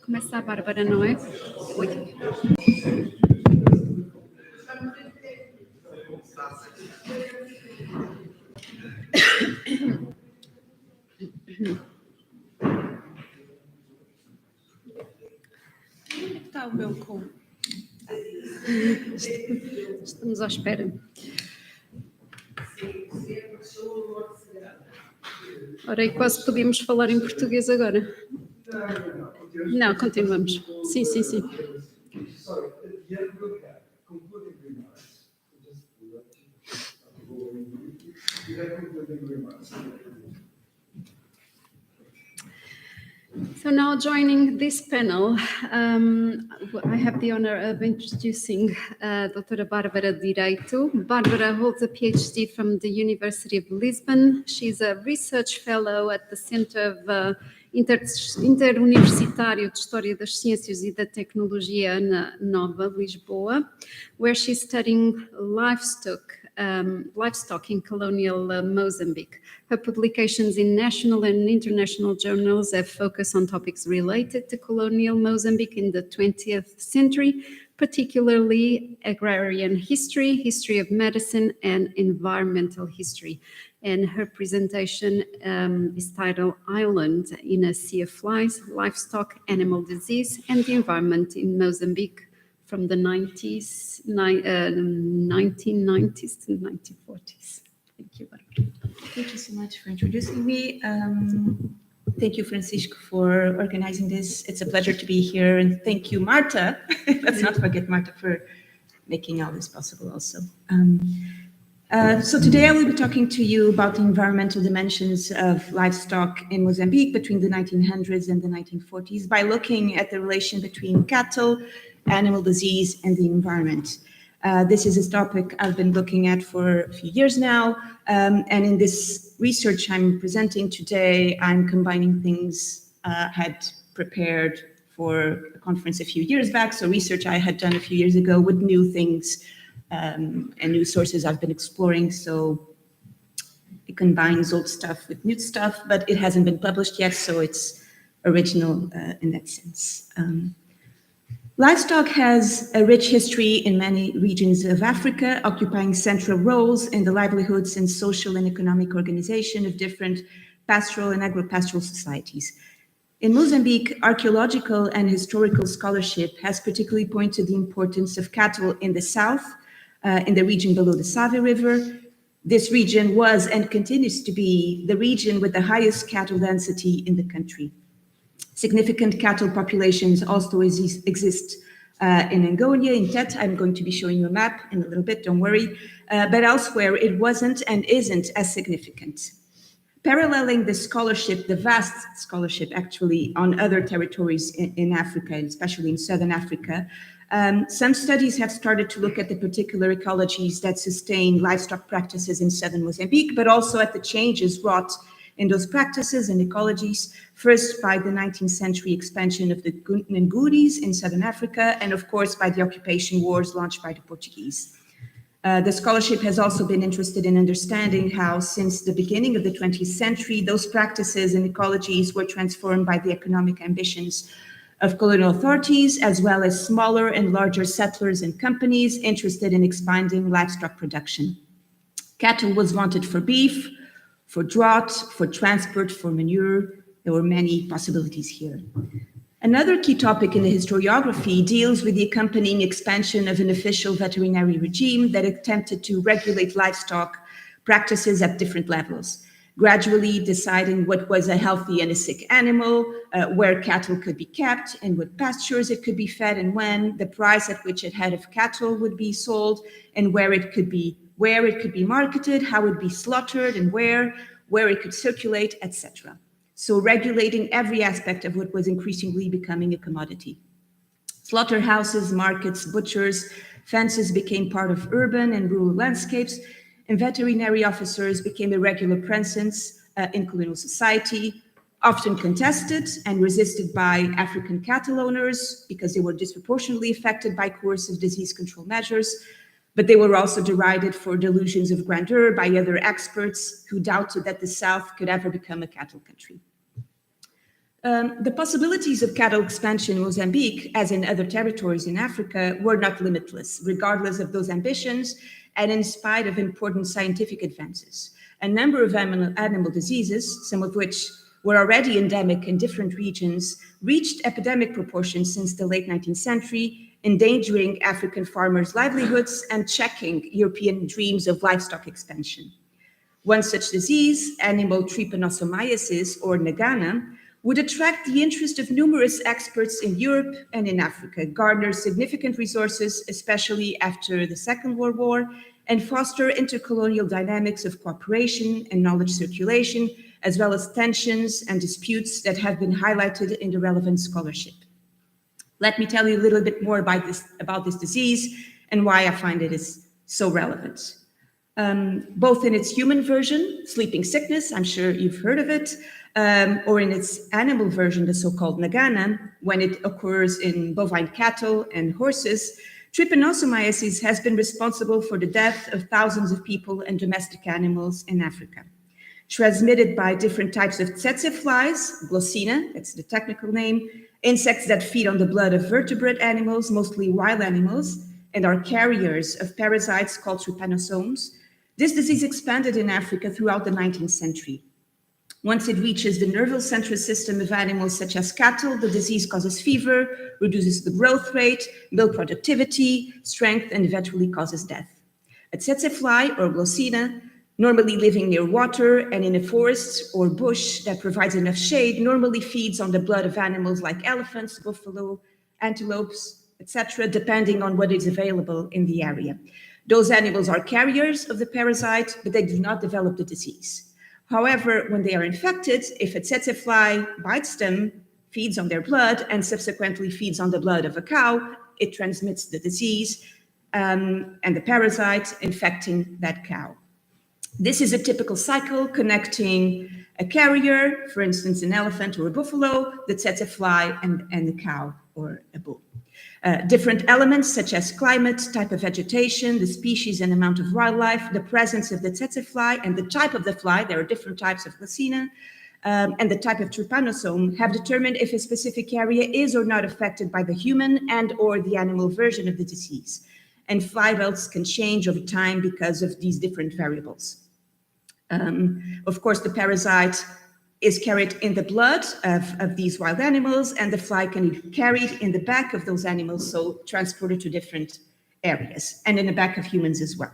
Começa a Bárbara, não é? Oi. Está o meu com. Estamos à espera. Ora, e quase podíamos falar em português agora. Não, continuamos. Sim, sim, sim. So now joining this panel, I have the honor of introducing Dra. Bárbara Direito. Bárbara holds a PhD from the University of Lisbon. She's a research fellow at the Center of Interuniversitário de História das Ciências e da Tecnologia na Nova, Lisboa, where she's studying livestock in colonial Mozambique. Her publications in national and international journals have focused on topics related to colonial Mozambique in the 20th century, particularly agrarian history, history of medicine, and environmental history. And her presentation is titled Island in a Sea of Flies, Livestock, Animal Disease, and the Environment in Mozambique from the 1990s to 1940s. Thank you, Bárbara. Thank you so much for introducing me. Thank you, Francisco, for organizing this. It's a pleasure to be here. And thank you, Marta. Let's not forget Marta for making all this possible also. So today I will be talking to you about the environmental dimensions of livestock in Mozambique between the 1900s and the 1940s by looking at the relation between cattle, animal disease, and the environment. This is a topic I've been looking at for a few years now, and in this research I'm presenting today, I'm combining things I had prepared for a conference a few years back, so research I had done a few years ago with new things and new sources I've been exploring, so it combines old stuff with new stuff, but it hasn't been published yet, so it's original in that sense. Livestock has a rich history in many regions of Africa, occupying central roles in the livelihoods and social and economic organization of different pastoral and agro-pastoral societies. In Mozambique, archaeological and historical scholarship has particularly pointed to the importance of cattle in the south, in the region below the Save River. This region was and continues to be the region with the highest cattle density in the country. Significant cattle populations also exist in Angonia, in Tet. I'm going to be showing you a map in a little bit, don't worry. But elsewhere, it wasn't and isn't as significant. Paralleling the scholarship, the vast scholarship actually on other territories in Africa, and especially in Southern Africa, some studies have started to look at the particular ecologies that sustain livestock practices in southern Mozambique, but also at the changes wrought in those practices and ecologies, first by the 19th century expansion of the Nguris in southern Africa, and of course by the occupation wars launched by the Portuguese. The scholarship has also been interested in understanding how, since the beginning of the 20th century, those practices and ecologies were transformed by the economic ambitions of colonial authorities, as well as smaller and larger settlers and companies interested in expanding livestock production. Cattle was wanted for beef, for draught, for transport, for manure. There were many possibilities here. Another key topic in the historiography deals with the accompanying expansion of an official veterinary regime that attempted to regulate livestock practices at different levels, gradually deciding what was a healthy and a sick animal, where cattle could be kept, in what pastures it could be fed and when, the price at which a head of cattle would be sold, and where it could be marketed, how it would be slaughtered and where it could circulate, etc. So regulating every aspect of what was increasingly becoming a commodity. Slaughterhouses, markets, butchers, fences became part of urban and rural landscapes, and veterinary officers became a regular presence in colonial society, often contested and resisted by African cattle owners because they were disproportionately affected by coercive disease control measures, but they were also derided for delusions of grandeur by other experts who doubted that the South could ever become a cattle country. The possibilities of cattle expansion in Mozambique, as in other territories in Africa, were not limitless, regardless of those ambitions, and in spite of important scientific advances. A number of animal diseases, some of which were already endemic in different regions, reached epidemic proportions since the late 19th century, endangering African farmers' livelihoods and checking European dreams of livestock expansion. One such disease, animal trypanosomiasis, or Nagana, would attract the interest of numerous experts in Europe and in Africa, garner significant resources, especially after the Second World War, and foster intercolonial dynamics of cooperation and knowledge circulation, as well as tensions and disputes that have been highlighted in the relevant scholarship. Let me tell you a little bit more about this disease and why I find it is so relevant. Both in its human version, sleeping sickness, I'm sure you've heard of it, or in its animal version, the so-called Nagana, when it occurs in bovine cattle and horses, trypanosomiasis has been responsible for the death of thousands of people and domestic animals in Africa. Transmitted by different types of tsetse flies, Glossina, that's the technical name, insects that feed on the blood of vertebrate animals, mostly wild animals, and are carriers of parasites called trypanosomes. This disease expanded in Africa throughout the 19th century. Once it reaches the nervous central system of animals such as cattle, the disease causes fever, reduces the growth rate, milk productivity, strength, and eventually causes death. A tsetse fly, or Glossina, normally living near water and in a forest or bush that provides enough shade, normally feeds on the blood of animals like elephants, buffalo, antelopes, etc., depending on what is available in the area. Those animals are carriers of the parasite, but they do not develop the disease. However, when they are infected, if a tsetse fly bites them, feeds on their blood, and subsequently feeds on the blood of a cow, it transmits the disease and the parasite, infecting that cow. This is a typical cycle connecting a carrier, for instance, an elephant or a buffalo, the tsetse fly, and the cow or a bull. Different elements such as climate, type of vegetation, the species and amount of wildlife, the presence of the tsetse fly and the type of the fly, there are different types of Glossina, and the type of trypanosome have determined if a specific area is or not affected by the human and or the animal version of the disease. And fly belts can change over time because of these different variables. Of course, the parasite is carried in the blood of these wild animals, and the fly can be carried in the back of those animals, so transported to different areas, and in the back of humans as well.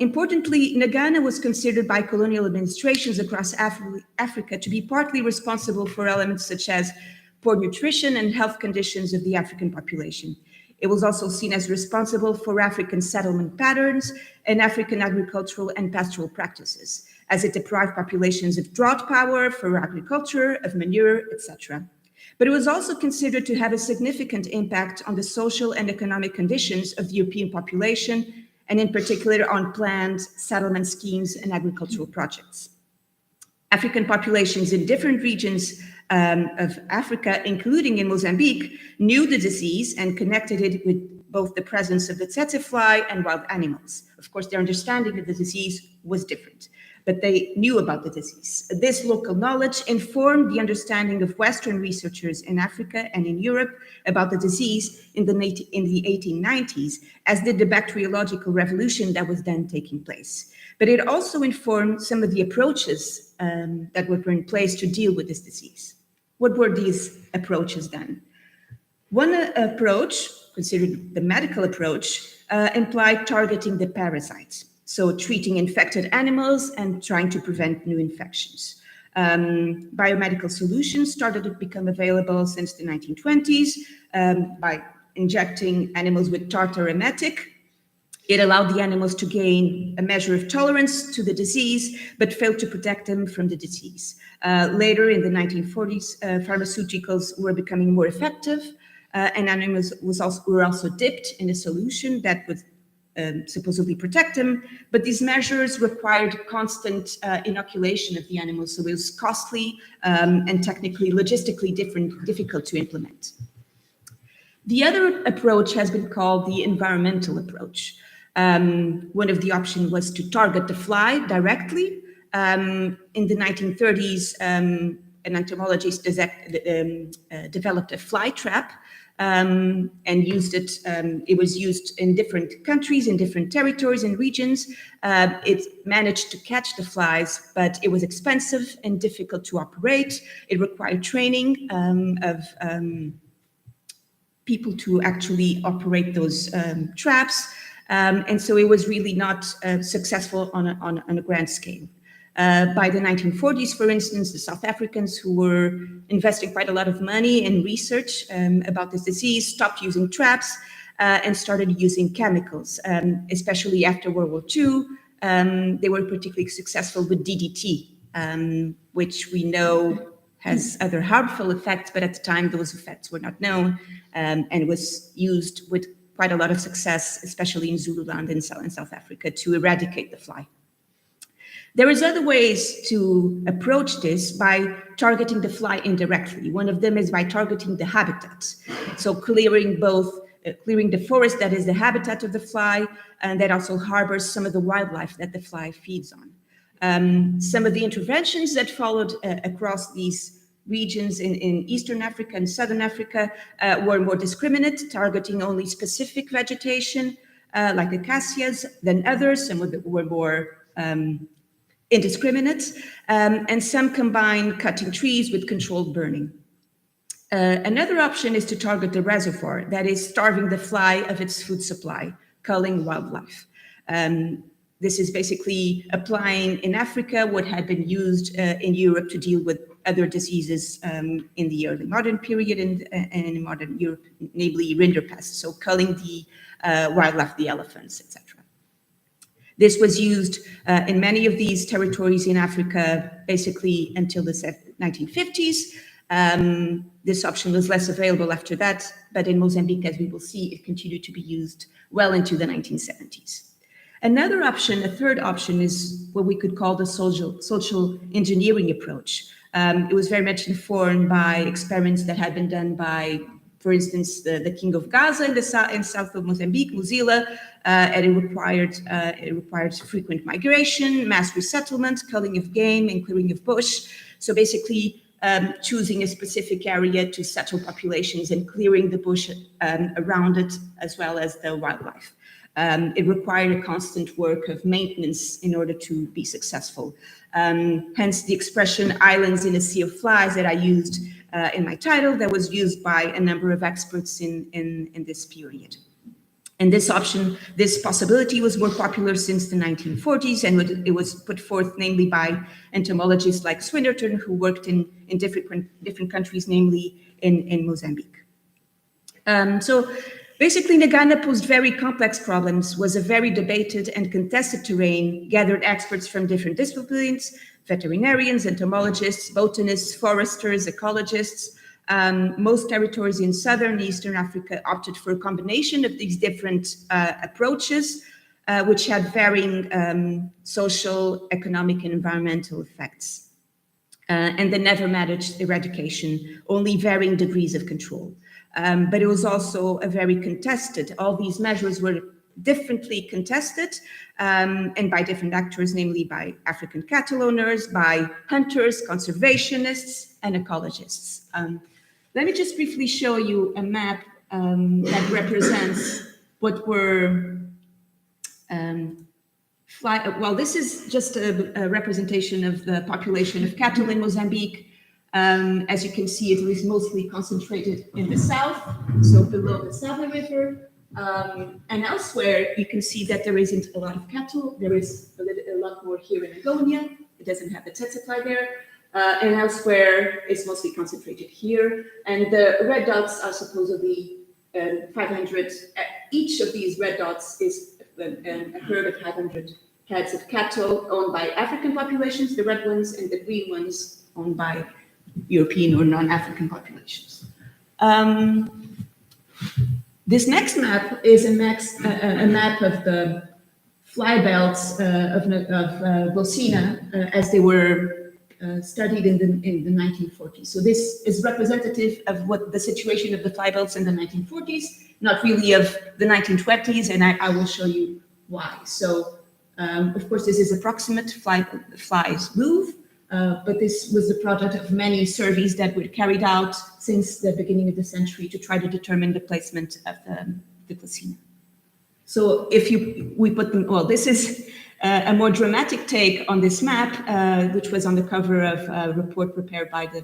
Importantly, Nagana was considered by colonial administrations across Africa to be partly responsible for elements such as poor nutrition and health conditions of the African population. It was also seen as responsible for African settlement patterns and African agricultural and pastoral practices, as it deprived populations of drought power for agriculture, of manure, etc. But it was also considered to have a significant impact on the social and economic conditions of the European population, and in particular on planned settlement schemes and agricultural projects. African populations in different regions of Africa, including in Mozambique, knew the disease and connected it with both the presence of the tsetse fly and wild animals. Of course, their understanding of the disease was different, but they knew about the disease. This local knowledge informed the understanding of Western researchers in Africa and in Europe about the disease in the 1890s, as did the bacteriological revolution that was then taking place. But it also informed some of the approaches that were put in place to deal with this disease. What were these approaches then? One approach, considered the medical approach, implied targeting the parasites, so treating infected animals and trying to prevent new infections. Biomedical solutions started to become available since the 1920s by injecting animals with tartar emetic. It allowed the animals to gain a measure of tolerance to the disease, but failed to protect them from the disease. Later in the 1940s, pharmaceuticals were becoming more effective, and animals were also dipped in a solution that would supposedly protect them, but these measures required constant inoculation of the animals, so it was costly and technically, logistically difficult to implement. The other approach has been called the environmental approach. One of the options was to target the fly directly. In the 1930s, an entomologist developed a fly trap and used it. It was used in different countries, in different territories and regions. It managed to catch the flies, but it was expensive and difficult to operate. It required training of people to actually operate those traps. And so it was really not successful on a grand scale. By the 1940s, for instance, the South Africans, who were investing quite a lot of money in research about this disease, stopped using traps and started using chemicals, especially after World War II. They were particularly successful with DDT, which we know has other harmful effects, but at the time those effects were not known, and was used with quite a lot of success, especially in Zululand and South Africa, to eradicate the fly. There is other ways to approach this by targeting the fly indirectly. One of them is by targeting the habitat. So clearing the forest that is the habitat of the fly, and that also harbors some of the wildlife that the fly feeds on. Some of the interventions that followed across these regions in Eastern Africa and Southern Africa were more discriminate, targeting only specific vegetation, like acacias, than others. Some of them were more indiscriminate, and some combine cutting trees with controlled burning. Another option is to target the reservoir, that is starving the fly of its food supply, culling wildlife. This is basically applying in Africa what had been used in Europe to deal with other diseases in the early modern period and in modern Europe, namely rinderpest, so culling the wildlife, the elephants, etc. This was used in many of these territories in Africa, basically until the 1950s. This option was less available after that, but in Mozambique, as we will see, it continued to be used well into the 1970s. Another option, a third option, is what we could call the social engineering approach. It was very much informed by experiments that had been done by, for instance, the King of Gaza in south of Mozambique, Muzila, and it required frequent migration, mass resettlement, culling of game, and clearing of bush. So basically, choosing a specific area to settle populations and clearing the bush around it, as well as the wildlife. It required a constant work of maintenance in order to be successful. Hence the expression "islands in a sea of flies" that I used in my title, that was used by a number of experts in this period. And this possibility was more popular since the 1940s, and it was put forth namely by entomologists like Swinnerton, who worked in different countries, namely in Mozambique. So basically, Ngana posed very complex problems, was a very debated and contested terrain, gathered experts from different disciplines, veterinarians, entomologists, botanists, foresters, ecologists. Most territories in Southern and Eastern Africa opted for a combination of these different approaches, which had varying social, economic, and environmental effects. And they never managed eradication, only varying degrees of control. But it was also a very contested. All these measures were differently contested and by different actors, namely by African cattle owners, by hunters, conservationists, and ecologists. Let me just briefly show you a map that represents what were well, this is just a representation of the population of cattle in Mozambique. As you can see, it was mostly concentrated in the south, so below the Sava River. And elsewhere, you can see that there isn't a lot of cattle. There is a lot more here in Agonia. It doesn't have the tsetse there. And elsewhere, it's mostly concentrated here. And the red dots are supposedly 500. Each of these red dots is a herd of 500 heads of cattle owned by African populations, the red ones, and the green ones owned by European or non-African populations. This next map is a map of the fly belts of Bosina as they were studied in the 1940s. So this is representative of what the situation of the fly belts in the 1940s, not really of the 1920s, and I will show you why. So, of course, this is approximate. Flies move. but this was the product of many surveys that were carried out since the beginning of the century to try to determine the placement of the Glossina. So if we put them, well, this is a more dramatic take on this map, which was on the cover of a report prepared by the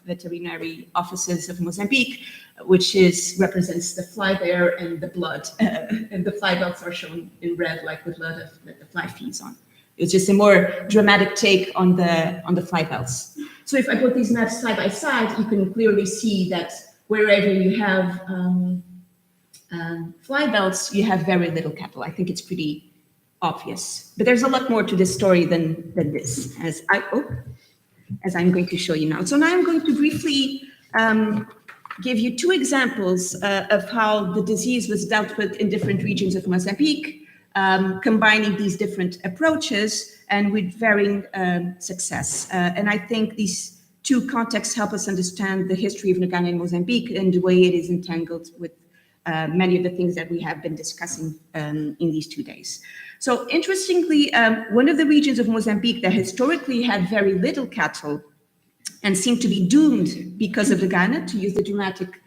veterinary offices of Mozambique, which represents the fly bear and the blood, and the fly belts are shown in red, like the blood that the fly feeds on. It's just a more dramatic take on the fly belts. So if I put these maps side by side, you can clearly see that wherever you have fly belts, you have very little cattle. I think it's pretty obvious. But there's a lot more to this story than this, as I'm going to show you now. So now I'm going to briefly give you two examples of how the disease was dealt with in different regions of Mozambique, combining these different approaches and with varying success. And I think these two contexts help us understand the history of Ngana in Mozambique and the way it is entangled with many of the things that we have been discussing in these 2 days. So interestingly, one of the regions of Mozambique that historically had very little cattle and seemed to be doomed because of the Ngana, to use the dramatic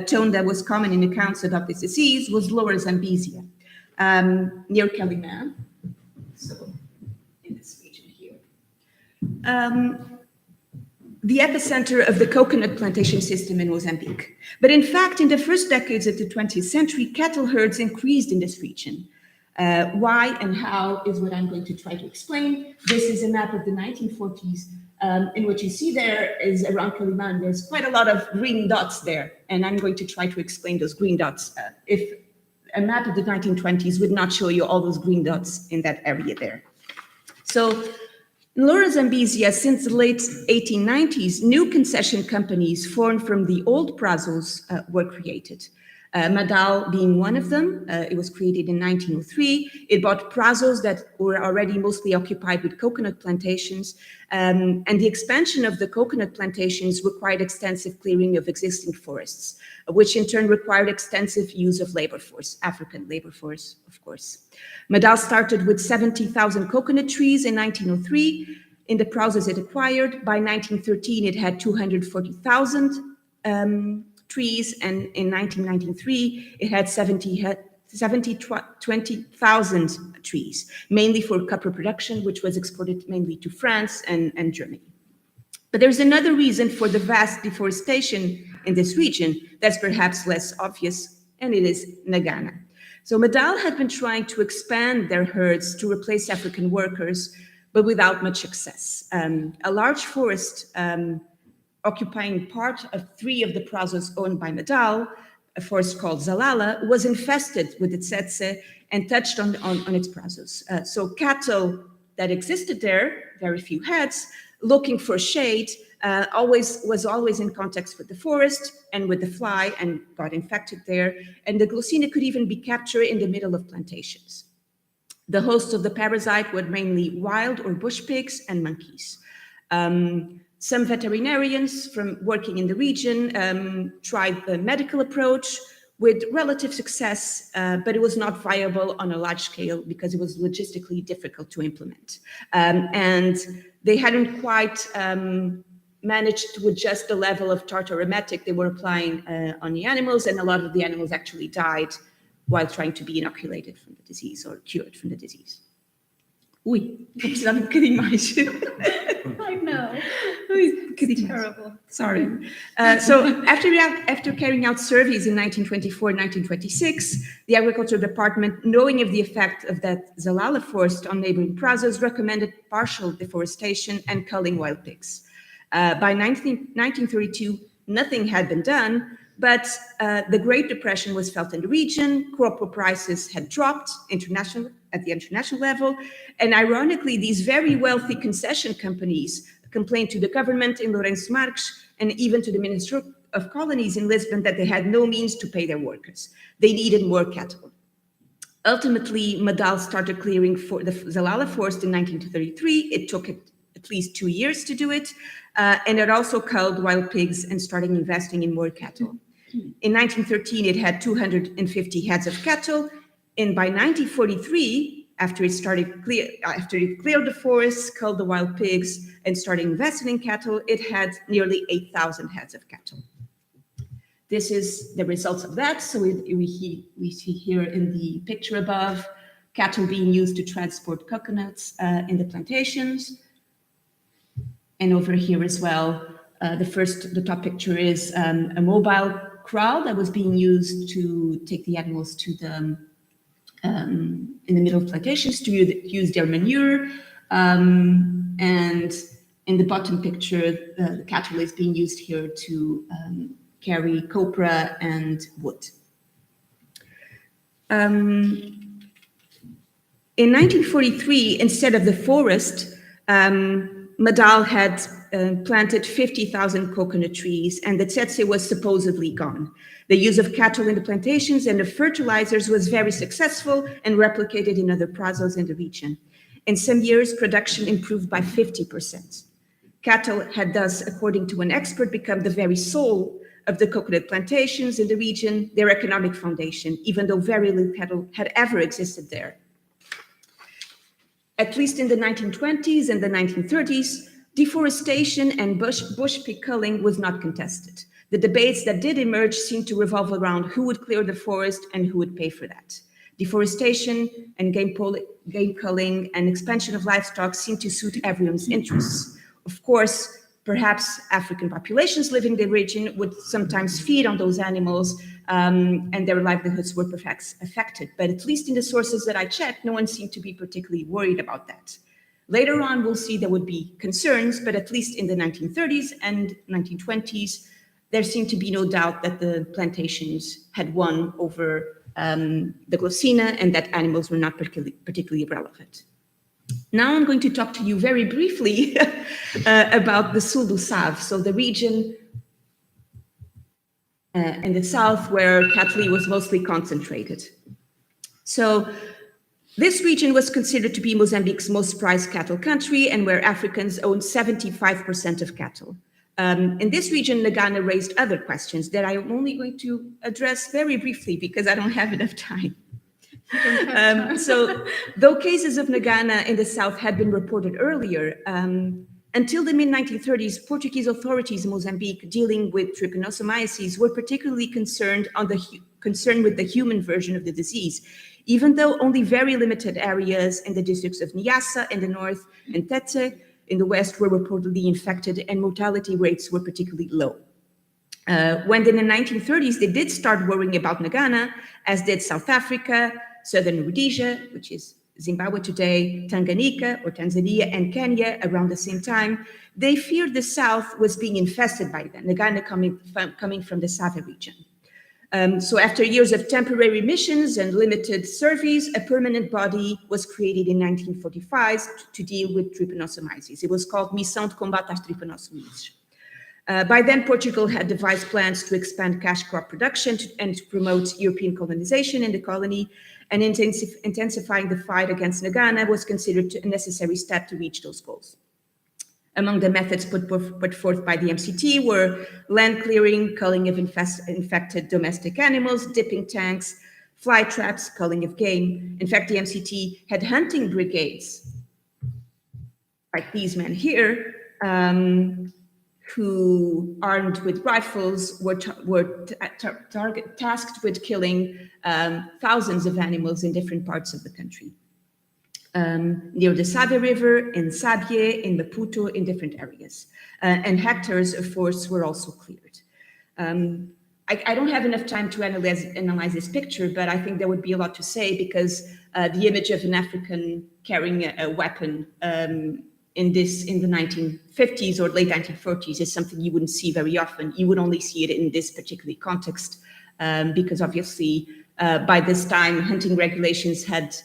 tone that was common in accounts about this disease, was Lower Zambezia, near Quelimane, so in this region here. The epicenter of the coconut plantation system in Mozambique. But in fact, in the first decades of the 20th century, cattle herds increased in this region. Why and how is what I'm going to try to explain. This is a map of the 1940s, and what you see there is around Quelimane. There's quite a lot of green dots there, and I'm going to try to explain those green dots. If a map of the 1920s would not show you all those green dots in that area there. So in Lower Zambezia, since the late 1890s, new concession companies formed from the old prazos were created. Madal being one of them. It was created in 1903. It bought prazos that were already mostly occupied with coconut plantations, and the expansion of the coconut plantations required extensive clearing of existing forests, which in turn required extensive use of labor force, African labor force, of course. Madal started with 70,000 coconut trees in 1903. In the prazos it acquired, by 1913 it had 240,000 trees, and in 1993 it had 20,000 trees, mainly for copper production, which was exported mainly to France and Germany. But there's another reason for the vast deforestation in this region that's perhaps less obvious, and it is Ngana. So Madal had been trying to expand their herds to replace African workers, but without much success. A large forest occupying part of 3 of the prazos owned by Madal, a forest called Zalala, was infested with tsetse and touched on its prazos. So cattle that existed there, very few heads, looking for shade, was always in contact with the forest and with the fly and got infected there. And the Glossina could even be captured in the middle of plantations. The hosts of the parasite were mainly wild or bush pigs and monkeys. Some veterinarians from working in the region tried the medical approach with relative success, but it was not viable on a large scale because it was logistically difficult to implement. And they hadn't quite managed to adjust the level of tartar emetic they were applying on the animals, and a lot of the animals actually died while trying to be inoculated from the disease or cured from the disease. Ui, vou precisar um bocadinho mais. I know. It's terrible. Sorry. So after carrying out surveys in 1924 and 1926, the Agriculture Department, knowing of the effect of that Zalala forest on neighboring prazos, recommended partial deforestation and culling wild pigs. By 1932, nothing had been done, but the Great Depression was felt in the region. Crop prices had dropped at the international level. And ironically, these very wealthy concession companies complained to the government in Lourenço Marques and even to the Minister of Colonies in Lisbon that they had no means to pay their workers. They needed more cattle. Ultimately, Madal started clearing for the Zalala forest in 1933. It took at least 2 years to do it. And it also culled wild pigs and started investing in more cattle. In 1913, it had 250 heads of cattle. And by 1943, After it cleared the forests, culled the wild pigs, and started investing in cattle, it had nearly 8,000 heads of cattle. This is the results of that. So we see here in the picture above, cattle being used to transport coconuts in the plantations. And over here as well, the top picture is a mobile crowd that was being used to take the animals to the in the middle of plantations to use their manure. And in the bottom picture, the cattle is being used here to carry copra and wood. In 1943, instead of the forest, Madal had planted 50,000 coconut trees, and the tsetse was supposedly gone. The use of cattle in the plantations and the fertilizers was very successful and replicated in other prazos in the region. In some years, production improved by 50%. Cattle had thus, according to an expert, become the very soul of the coconut plantations in the region, their economic foundation, even though very little cattle had ever existed there. At least in the 1920s and the 1930s, deforestation and bush pig culling was not contested. The debates that did emerge seemed to revolve around who would clear the forest and who would pay for that. Deforestation and game culling and expansion of livestock seemed to suit everyone's interests. Of course, perhaps African populations living in the region would sometimes feed on those animals, and their livelihoods were perhaps affected. But at least in the sources that I checked, no one seemed to be particularly worried about that. Later on, we'll see there would be concerns, but at least in the 1930s and 1920s, there seemed to be no doubt that the plantations had won over the Glossina and that animals were not particularly relevant. Now I'm going to talk to you very briefly about the Sul do Save, so the region in the south where cattle was mostly concentrated. So this region was considered to be Mozambique's most prized cattle country and where Africans owned 75% of cattle. In this region, Nagana raised other questions that I am only going to address very briefly because I don't have enough time. So though cases of Nagana in the south had been reported earlier, until the mid-1930s, Portuguese authorities in Mozambique dealing with trypanosomiasis were particularly concerned with the human version of the disease, even though only very limited areas in the districts of Niassa in the north and Tete in the west were reportedly infected and mortality rates were particularly low. When in the 1930s, they did start worrying about Nagana, as did South Africa, Southern Rhodesia, which is Zimbabwe today, Tanganyika or Tanzania, and Kenya around the same time. They feared the south was being infested by the Nagana coming from the Save region. So after years of temporary missions and limited surveys, a permanent body was created in 1945 to deal with trypanosomiasis. It was called Missão de Combate às Trypanosomiasis. By then, Portugal had devised plans to expand cash crop production and to promote European colonization in the colony, and intensifying the fight against Nagana was considered a necessary step to reach those goals. Among the methods put forth by the MCT were land clearing, culling of infected domestic animals, dipping tanks, fly traps, culling of game. In fact, the MCT had hunting brigades, like these men here, who, armed with rifles, were tasked with killing thousands of animals in different parts of the country. Near the Save River, in Sabie, in Maputo, in different areas. And hectares of forests were also cleared. I don't have enough time to analyze this picture, but I think there would be a lot to say because the image of an African carrying a weapon in the 1950s or late 1940s is something you wouldn't see very often. You would only see it in this particular context because obviously by this time hunting regulations had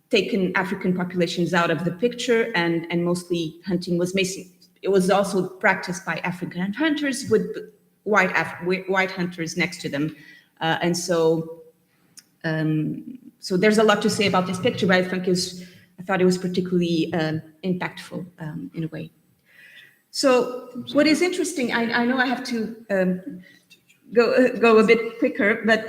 taken African populations out of the picture and mostly hunting was missing. It was also practiced by African hunters with white hunters next to them. So there's a lot to say about this picture, but I thought it was particularly impactful in a way. So what is interesting, I know I have to go a bit quicker. But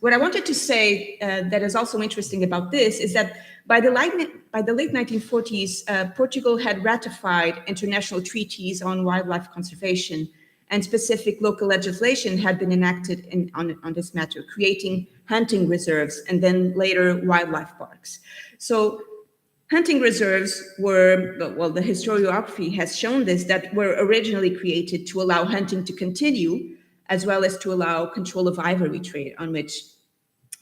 what I wanted to say that is also interesting about this is that by the late 1940s, Portugal had ratified international treaties on wildlife conservation, and specific local legislation had been enacted on this matter, creating hunting reserves and then later wildlife parks. So hunting reserves were, well, the historiography has shown this, that were originally created to allow hunting to continue, as well as to allow control of ivory trade, on which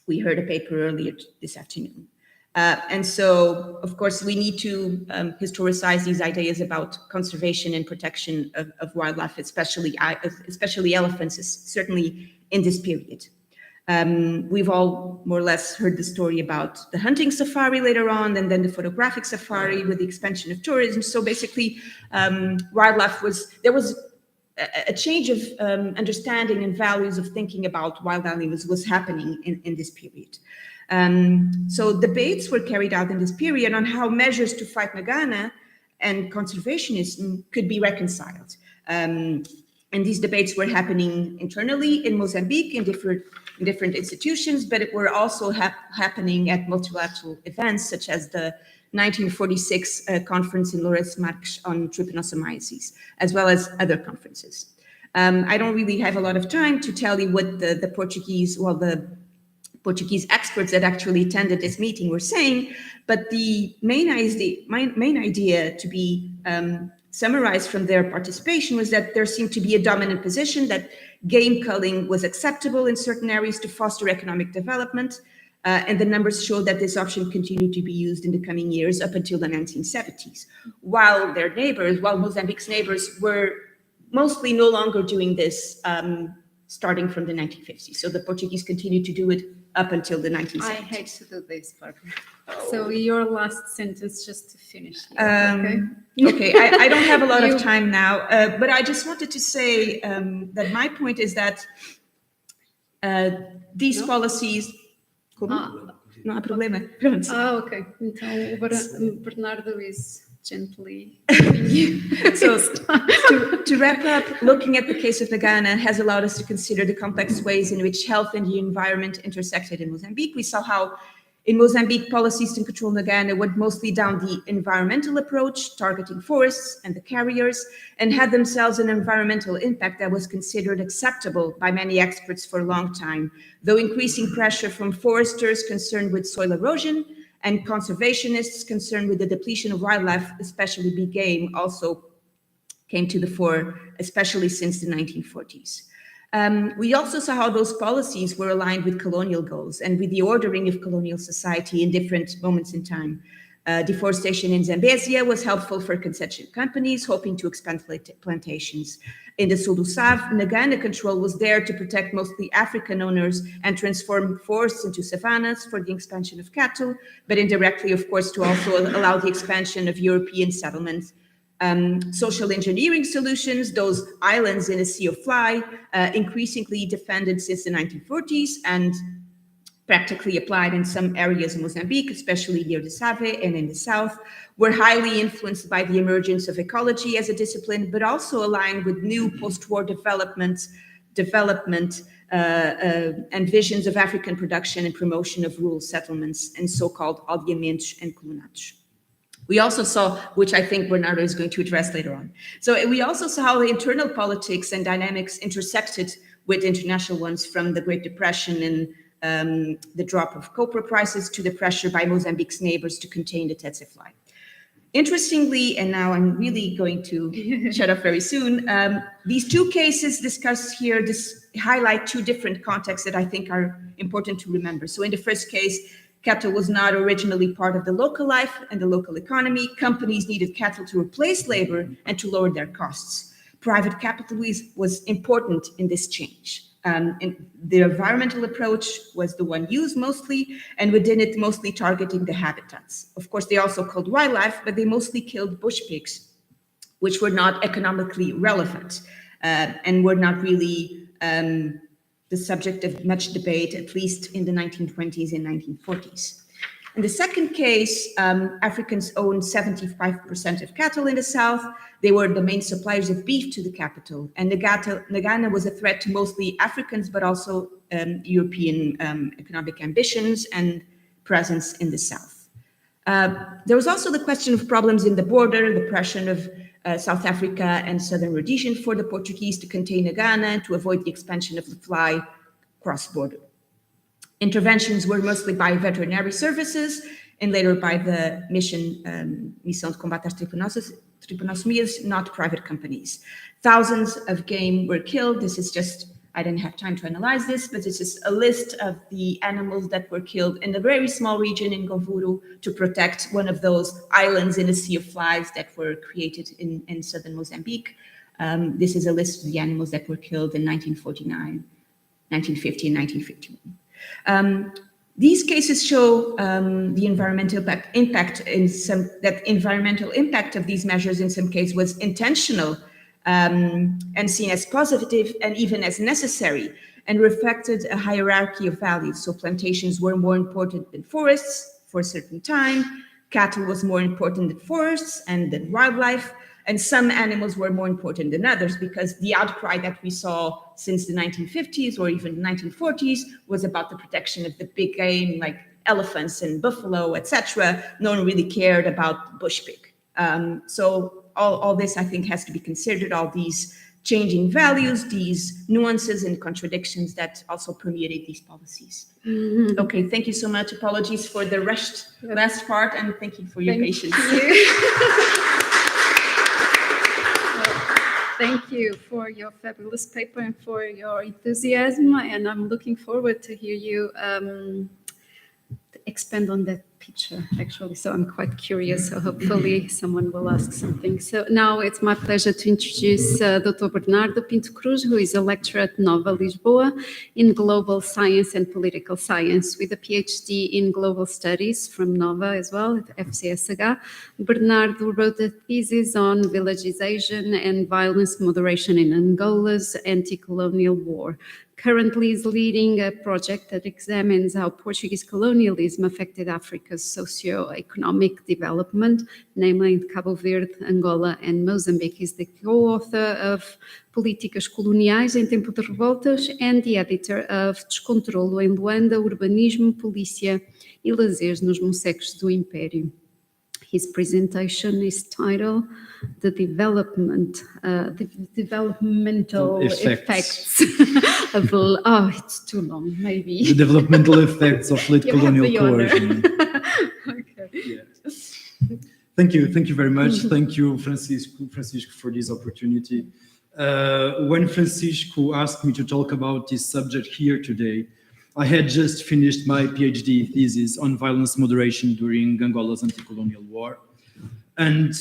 we heard a paper earlier this afternoon. And so, of course, we need to historicize these ideas about conservation and protection of wildlife, especially elephants, certainly in this period. We've all more or less heard the story about the hunting safari later on, and then the photographic safari with the expansion of tourism. So basically, there was a change of understanding and values of thinking about wild animals was happening in this period. So debates were carried out in this period on how measures to fight Nagana and conservationism could be reconciled. And these debates were happening internally in Mozambique in different institutions, but it were also happening at multilateral events, such as the 1946 conference in Lourenço Marques on trypanosomiasis, as well as other conferences. I don't really have a lot of time to tell you what the Portuguese experts that actually attended this meeting were saying, but the main idea to be summarized from their participation was that there seemed to be a dominant position that game culling was acceptable in certain areas to foster economic development, and the numbers show that this option continued to be used in the coming years up until the 1970s, while Mozambique's neighbors were mostly no longer doing this starting from the 1950s. So the Portuguese continued to do it up until the 1970s. I hate to do this, Barbara. So your last sentence, just to finish. Okay. Okay, I don't have a lot of time now, but I just wanted to say that my point is that these policies... Não há problema. Pronto. Ok. Então o Bernardo is gently... So to wrap up, looking at the case of Nagana has allowed us to consider the complex ways in which health and the environment intersected in Mozambique. We saw how in Mozambique, policies to control Nagana went mostly down the environmental approach, targeting forests and the carriers, and had themselves an environmental impact that was considered acceptable by many experts for a long time, though increasing pressure from foresters concerned with soil erosion and conservationists concerned with the depletion of wildlife, especially big game, also came to the fore, especially since the 1940s. We also saw how those policies were aligned with colonial goals and with the ordering of colonial society in different moments in time. Deforestation in Zambezia was helpful for concession companies hoping to expand plantations. In the Sul do Save, Nagana control was there to protect mostly African owners and transform forests into savannas for the expansion of cattle, but indirectly, of course, to also allow the expansion of European settlements. Social engineering solutions, those islands in a sea of fly, increasingly defended since the 1940s and practically applied in some areas in Mozambique, especially near the Save and in the south, were highly influenced by the emergence of ecology as a discipline, but also aligned with new post-war development and visions of African production and promotion of rural settlements and so-called aldeamentos and colonatos. We also saw, which I think Bernardo is going to address later on. So we also saw how the internal politics and dynamics intersected with international ones, from the Great Depression and the drop of copra prices to the pressure by Mozambique's neighbors to contain the tsetse fly. Interestingly, and now I'm really going to shut up very soon, these two cases discussed here highlight two different contexts that I think are important to remember. So in the first case, cattle was not originally part of the local life and the local economy. Companies needed cattle to replace labor and to lower their costs. Private capital was important in this change. And the environmental approach was the one used mostly, and within it mostly targeting the habitats. Of course, they also killed wildlife, but they mostly killed bush pigs, which were not economically relevant and were not really the subject of much debate, at least in the 1920s and 1940s. In the second case, Africans owned 75% of cattle in the south. They were the main suppliers of beef to the capital. And Nagana was a threat to mostly Africans, but also European economic ambitions and presence in the south. There was also the question of problems in the border, the pressure of South Africa and Southern Rhodesia for the Portuguese to contain Nagana to avoid the expansion of the fly cross-border. Interventions were mostly by veterinary services and later by the Missão de Combate às Trypanosomias, not private companies. Thousands of game were killed. This is just, I didn't have time to analyze this, but it's just a list of the animals that were killed in a very small region in Govuru to protect one of those islands in a sea of flies that were created in southern Mozambique. This is a list of the animals that were killed in 1949, 1950, and 1951. These cases show the environmental impact of these measures in some cases was intentional and seen as positive and even as necessary, and reflected a hierarchy of values. So plantations were more important than forests for a certain time, cattle was more important than forests and than wildlife, and some animals were more important than others because the outcry that we saw since the 1950s or even the 1940s was about the protection of the big game like elephants and buffalo, etc. No one really cared about bush pig. So all this, I think, has to be considered, all these changing values, these nuances and contradictions that also permeated these policies. Mm-hmm. Okay, thank you so much. Apologies for the rushed last part, and thank you for your patience. Thank you for your fabulous paper and for your enthusiasm, and I'm looking forward to hear you expand on that picture, actually. So I'm quite curious, so hopefully someone will ask something. So now it's my pleasure to introduce Dr. Bernardo Pinto Cruz, who is a lecturer at Nova Lisboa in Global Science and Political Science with a PhD in Global Studies from Nova as well, at FCSH. Bernardo wrote a thesis on villagization and violence moderation in Angola's anti-colonial war. Currently is leading a project that examines how Portuguese colonialism affected Africa's socio-economic development, namely in Cabo Verde, Angola, and Mozambique. He's the co-author of Políticas Coloniais em Tempo de Revoltas and the editor of Descontrolo em Luanda, Urbanismo, Polícia e Lazeres nos Mocecos do Império. His presentation is titled "The Developmental Effects of..." Oh, it's too long, maybe. The developmental effects of late colonial coercion. Okay. Yes. Thank you very much. Thank you, Francisco, for this opportunity. When Francisco asked me to talk about this subject here today, I had just finished my PhD thesis on violence moderation during Angola's anti-colonial war. And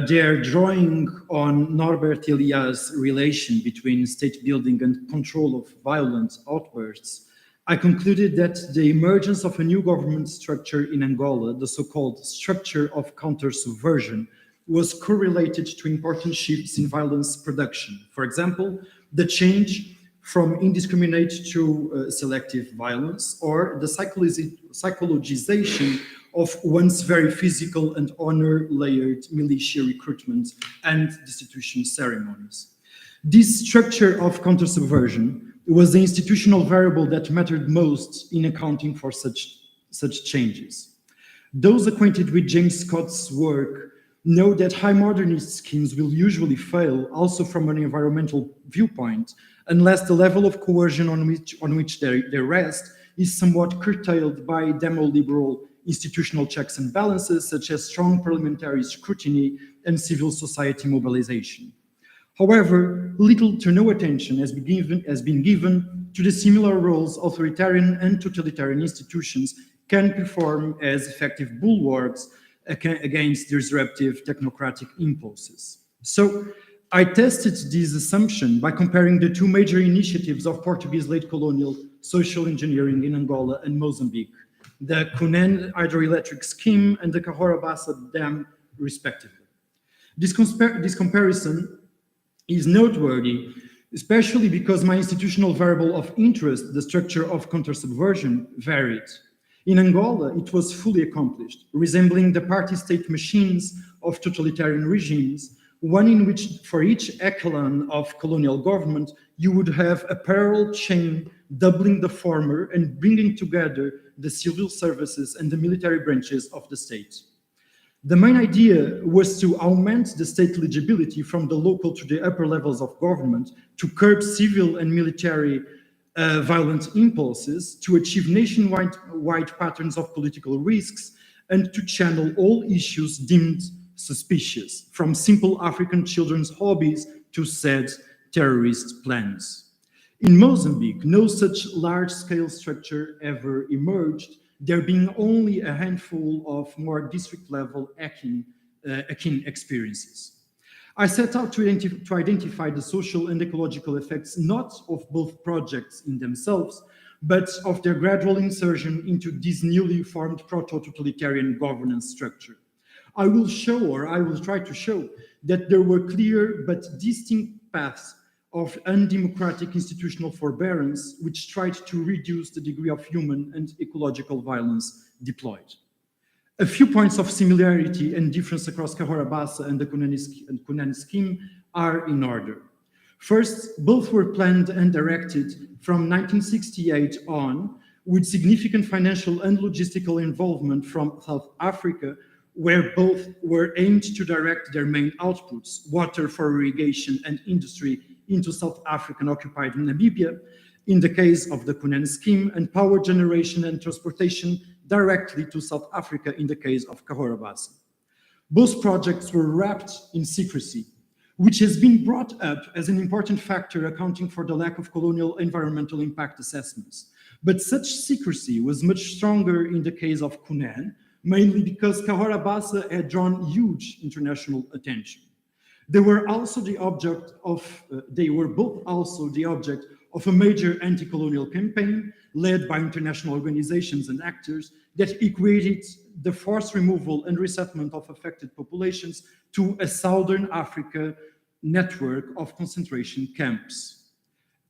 they're drawing on Norbert Elias' relation between state building and control of violent outbursts. I concluded that the emergence of a new government structure in Angola, the so-called structure of counter-subversion, was correlated to important shifts in violence production. For example, the change from indiscriminate to selective violence, or the psychologization of once very physical and honor-layered militia recruitment and destitution ceremonies. This structure of counter-subversion was the institutional variable that mattered most in accounting for such changes. Those acquainted with James Scott's work know that high modernist schemes will usually fail also from an environmental viewpoint, unless the level of coercion on which they rest is somewhat curtailed by demo-liberal institutional checks and balances, such as strong parliamentary scrutiny and civil society mobilization. However, little to no attention has been given to the similar roles authoritarian and totalitarian institutions can perform as effective bulwarks against disruptive technocratic impulses. So, I tested this assumption by comparing the two major initiatives of Portuguese late colonial social engineering in Angola and Mozambique, the Cunene hydroelectric scheme and the Cahora Bassa Dam, respectively. This comparison is noteworthy, especially because my institutional variable of interest, the structure of counter-subversion, varied. In Angola, it was fully accomplished, resembling the party-state machines of totalitarian regimes, one in which for each echelon of colonial government, you would have a parallel chain doubling the former and bringing together the civil services and the military branches of the state. The main idea was to augment the state legibility from the local to the upper levels of government, to curb civil and military violent impulses, to achieve nationwide patterns of political risks, and to channel all issues deemed suspicious, from simple African children's hobbies to sad terrorist plans. In Mozambique, no such large-scale structure ever emerged, there being only a handful of more district-level akin experiences. I set out to identify the social and ecological effects not of both projects in themselves, but of their gradual insertion into this newly formed proto-totalitarian governance structure. I will try to show, that there were clear but distinct paths of undemocratic institutional forbearance, which tried to reduce the degree of human and ecological violence deployed. A few points of similarity and difference across Cahora Bassa and the Cunene scheme are in order. First, both were planned and directed from 1968 on, with significant financial and logistical involvement from South Africa, where both were aimed to direct their main outputs, water for irrigation and industry, into South African occupied Namibia, in the case of the Cunene scheme, and power generation and transportation directly to South Africa in the case of Cahora Bassa. Both projects were wrapped in secrecy, which has been brought up as an important factor accounting for the lack of colonial environmental impact assessments. But such secrecy was much stronger in the case of Cunene, mainly because Cahora Bassa had drawn huge international attention. They were both also the object of a major anti-colonial campaign led by international organizations and actors that equated the forced removal and resettlement of affected populations to a Southern Africa network of concentration camps.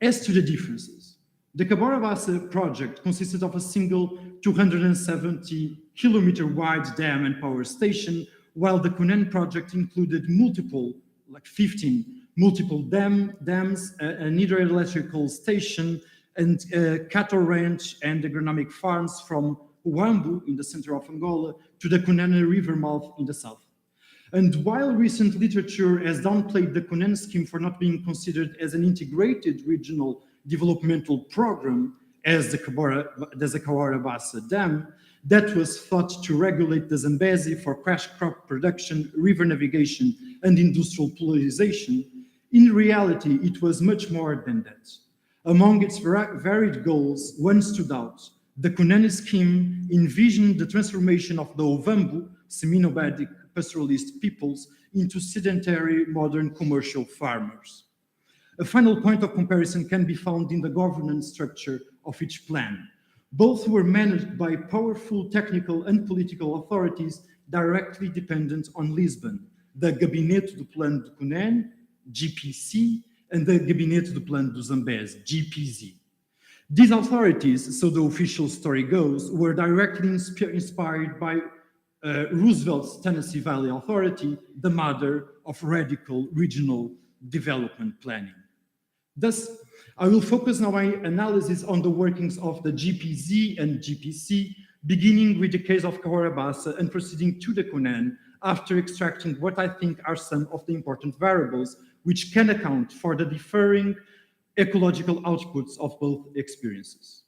As to the differences, the Cahora Bassa project consisted of a single 270-kilometer wide dam and power station, while the Cunene project included multiple, like 15 multiple dams, an hydroelectrical station, and cattle ranch and agronomic farms from Huambo in the center of Angola to the Cunene River mouth in the south. And while recent literature has downplayed the Cunene scheme for not being considered as an integrated regional developmental program as the Cahora Bassa Dam, that was thought to regulate the Zambezi for cash crop production, river navigation, and industrial polarization, in reality, it was much more than that. Among its varied goals, one stood out. The Cunene scheme envisioned the transformation of the Ovambo, semi-nomadic pastoralist peoples, into sedentary modern commercial farmers. A final point of comparison can be found in the governance structure of each plan. Both were managed by powerful technical and political authorities directly dependent on Lisbon, the Gabinete do Plano do Cunene, GPC, and the Gabinete do Plano do Zambezi, GPZ. These authorities, so the official story goes, were directly inspired by Roosevelt's Tennessee Valley Authority, the mother of radical regional development planning. Thus, I will focus now my analysis on the workings of the GPZ and GPC, beginning with the case of Cahora Bassa and proceeding to the Cunene after extracting what I think are some of the important variables which can account for the differing ecological outputs of both experiences.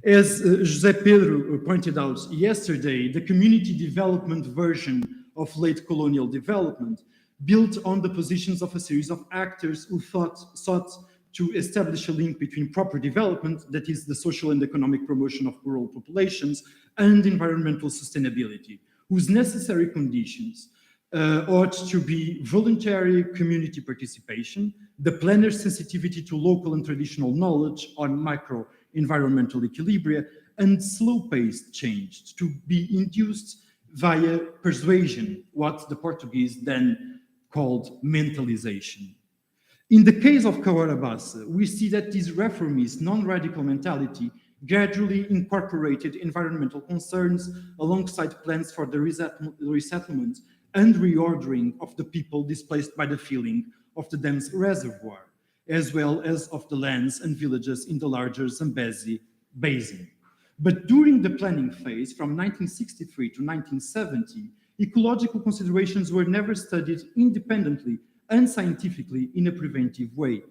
As José Pedro pointed out yesterday, the community development version of late colonial development built on the positions of a series of actors who sought to establish a link between proper development, that is the social and economic promotion of rural populations, and environmental sustainability, whose necessary conditions ought to be voluntary community participation, the planner's sensitivity to local and traditional knowledge on micro-environmental equilibria, and slow-paced change to be induced via persuasion, what the Portuguese then called mentalization. In the case of Cahora Bassa, we see that this reformist, non-radical mentality gradually incorporated environmental concerns alongside plans for the resettlement and reordering of the people displaced by the filling of the dam's reservoir, as well as of the lands and villages in the larger Zambezi basin. But during the planning phase from 1963 to 1970, ecological considerations were never studied independently and scientifically in a preventive way.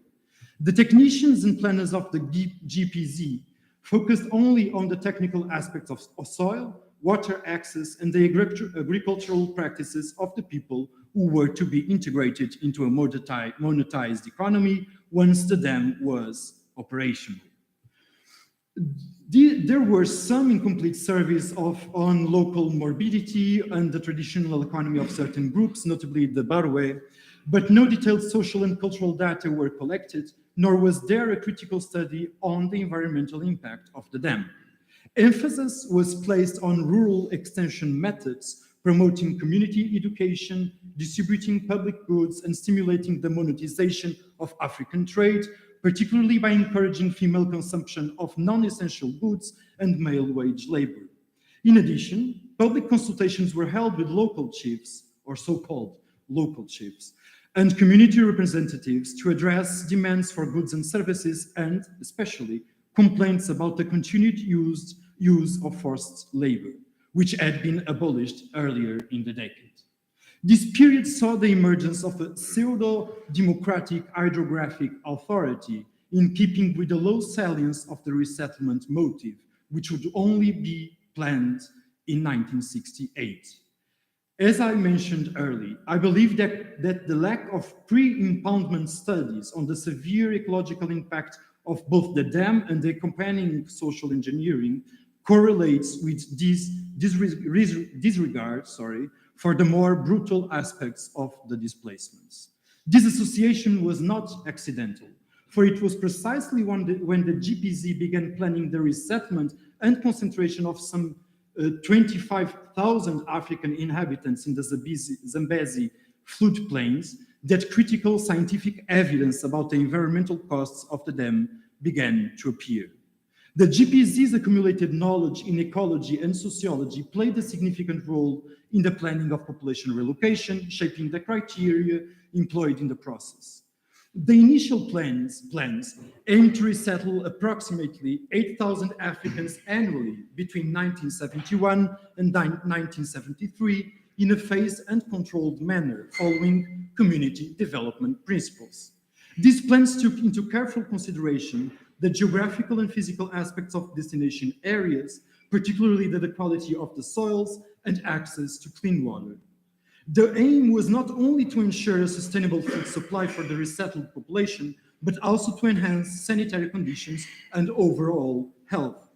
The technicians and planners of the GPZ focused only on the technical aspects of soil, water access, and the agricultural practices of the people who were to be integrated into a monetized economy once the dam was operational. There were some incomplete surveys on local morbidity and the traditional economy of certain groups, notably the Barwe, but no detailed social and cultural data were collected, nor was there a critical study on the environmental impact of the dam. Emphasis was placed on rural extension methods, promoting community education, distributing public goods, and stimulating the monetization of African trade, particularly by encouraging female consumption of non-essential goods and male wage labor. In addition, public consultations were held with local chiefs, or so-called local chiefs, and community representatives to address demands for goods and services and, especially, complaints about the continued use of forced labor, which had been abolished earlier in the decade. This period saw the emergence of a pseudo-democratic hydrographic authority in keeping with the low salience of the resettlement motive, which would only be planned in 1968. As I mentioned earlier, I believe that the lack of pre-impoundment studies on the severe ecological impact of both the dam and the accompanying social engineering correlates with this disregard for the more brutal aspects of the displacements. This association was not accidental, for it was precisely when the GPZ began planning the resettlement and concentration of some 25,000 African inhabitants in the Zambezi floodplains that critical scientific evidence about the environmental costs of the dam began to appear. The GPZ's accumulated knowledge in ecology and sociology played a significant role in the planning of population relocation, shaping the criteria employed in the process. The initial plans aimed to resettle approximately 8,000 Africans annually between 1971 and 1973 in a phased and controlled manner, following community development principles. These plans took into careful consideration the geographical and physical aspects of destination areas, particularly the quality of the soils and access to clean water. The aim was not only to ensure a sustainable food supply for the resettled population, but also to enhance sanitary conditions and overall health.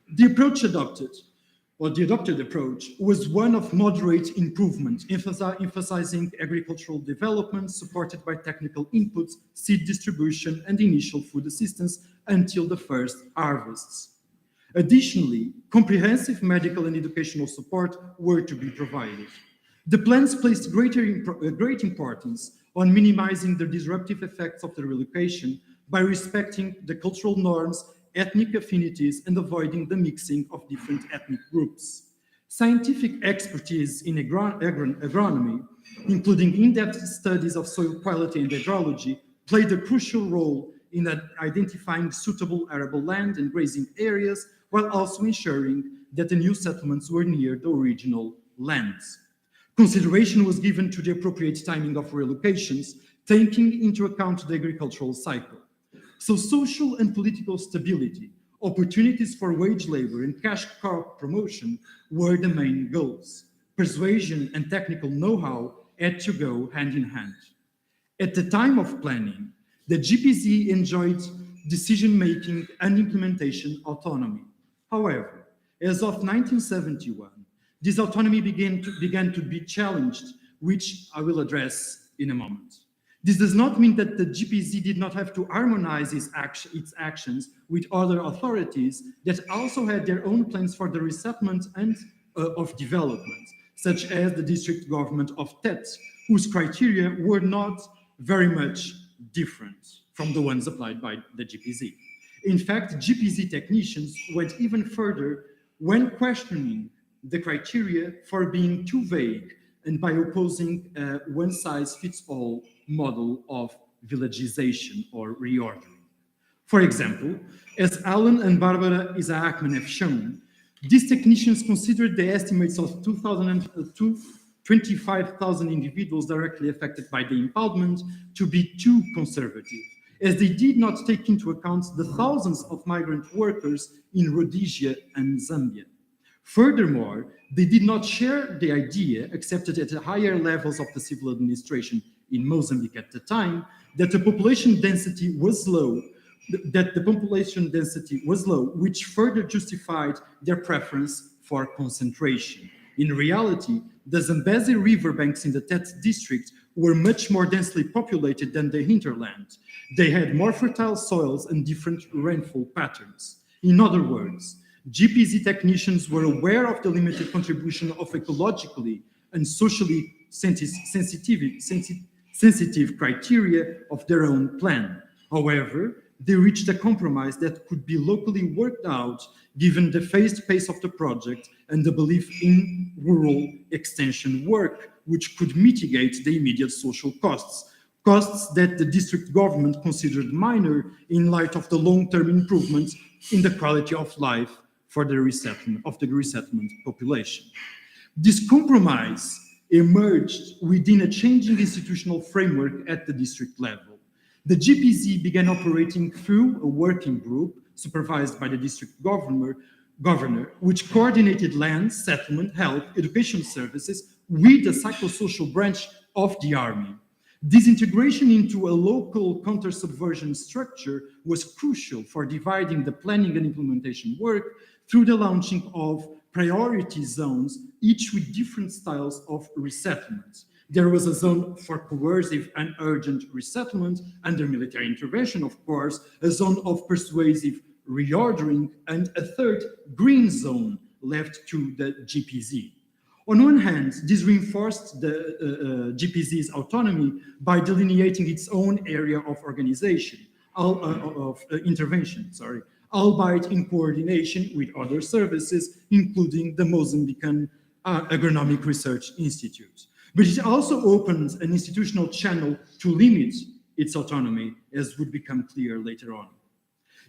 The adopted approach was one of moderate improvement, emphasizing agricultural development supported by technical inputs, seed distribution, and initial food assistance until the first harvests. Additionally, comprehensive medical and educational support were to be provided. The plans placed great importance on minimizing the disruptive effects of the relocation by respecting the cultural norms, ethnic affinities, and avoiding the mixing of different ethnic groups. Scientific expertise in agronomy, including in-depth studies of soil quality and hydrology, played a crucial role in identifying suitable arable land and grazing areas, while also ensuring that the new settlements were near the original lands. Consideration was given to the appropriate timing of relocations, taking into account the agricultural cycle. So social and political stability, opportunities for wage labor, and cash crop promotion were the main goals. Persuasion and technical know-how had to go hand in hand. At the time of planning, the GPZ enjoyed decision-making and implementation autonomy. However, as of 1971, this autonomy began to be challenged, which I will address in a moment. This does not mean that the GPZ did not have to harmonize its actions with other authorities that also had their own plans for the resettlement and of development, such as the district government of Tet, whose criteria were not very much different from the ones applied by the GPZ. In fact, GPZ technicians went even further when questioning the criteria for being too vague and by opposing a one-size-fits-all model of villagization or reordering. For example, as Alan and Barbara Isaacman have shown, these technicians considered the estimates of 25,000 individuals directly affected by the impoundment to be too conservative, as they did not take into account the thousands of migrant workers in Rhodesia and Zambia. Furthermore, they did not share the idea, accepted at the higher levels of the civil administration in Mozambique at the time, that the population density was low, which further justified their preference for concentration. In reality, the Zambezi riverbanks in the Tet district were much more densely populated than the hinterland. They had more fertile soils and different rainfall patterns. In other words, GPZ technicians were aware of the limited contribution of ecologically and socially sensitive criteria of their own plan. However, they reached a compromise that could be locally worked out given the phased pace of the project and the belief in rural extension work, which could mitigate the immediate social costs that the district government considered minor in light of the long-term improvements in the quality of life for the resettlement population. This compromise emerged within a changing institutional framework at the district level. The GPZ began operating through a working group supervised by the district governor, which coordinated land, settlement, health, education services with the psychosocial branch of the army. This integration into a local counter-subversion structure was crucial for dividing the planning and implementation work through the launching of priority zones, each with different styles of resettlement. There was a zone for coercive and urgent resettlement under military intervention, of course, a zone of persuasive reordering, and a third green zone left to the GPZ. On one hand, this reinforced the GPZ's autonomy by delineating its own area of intervention, albeit in coordination with other services, including the Mozambican Agronomic Research Institute. But it also opens an institutional channel to limit its autonomy, as would become clear later on.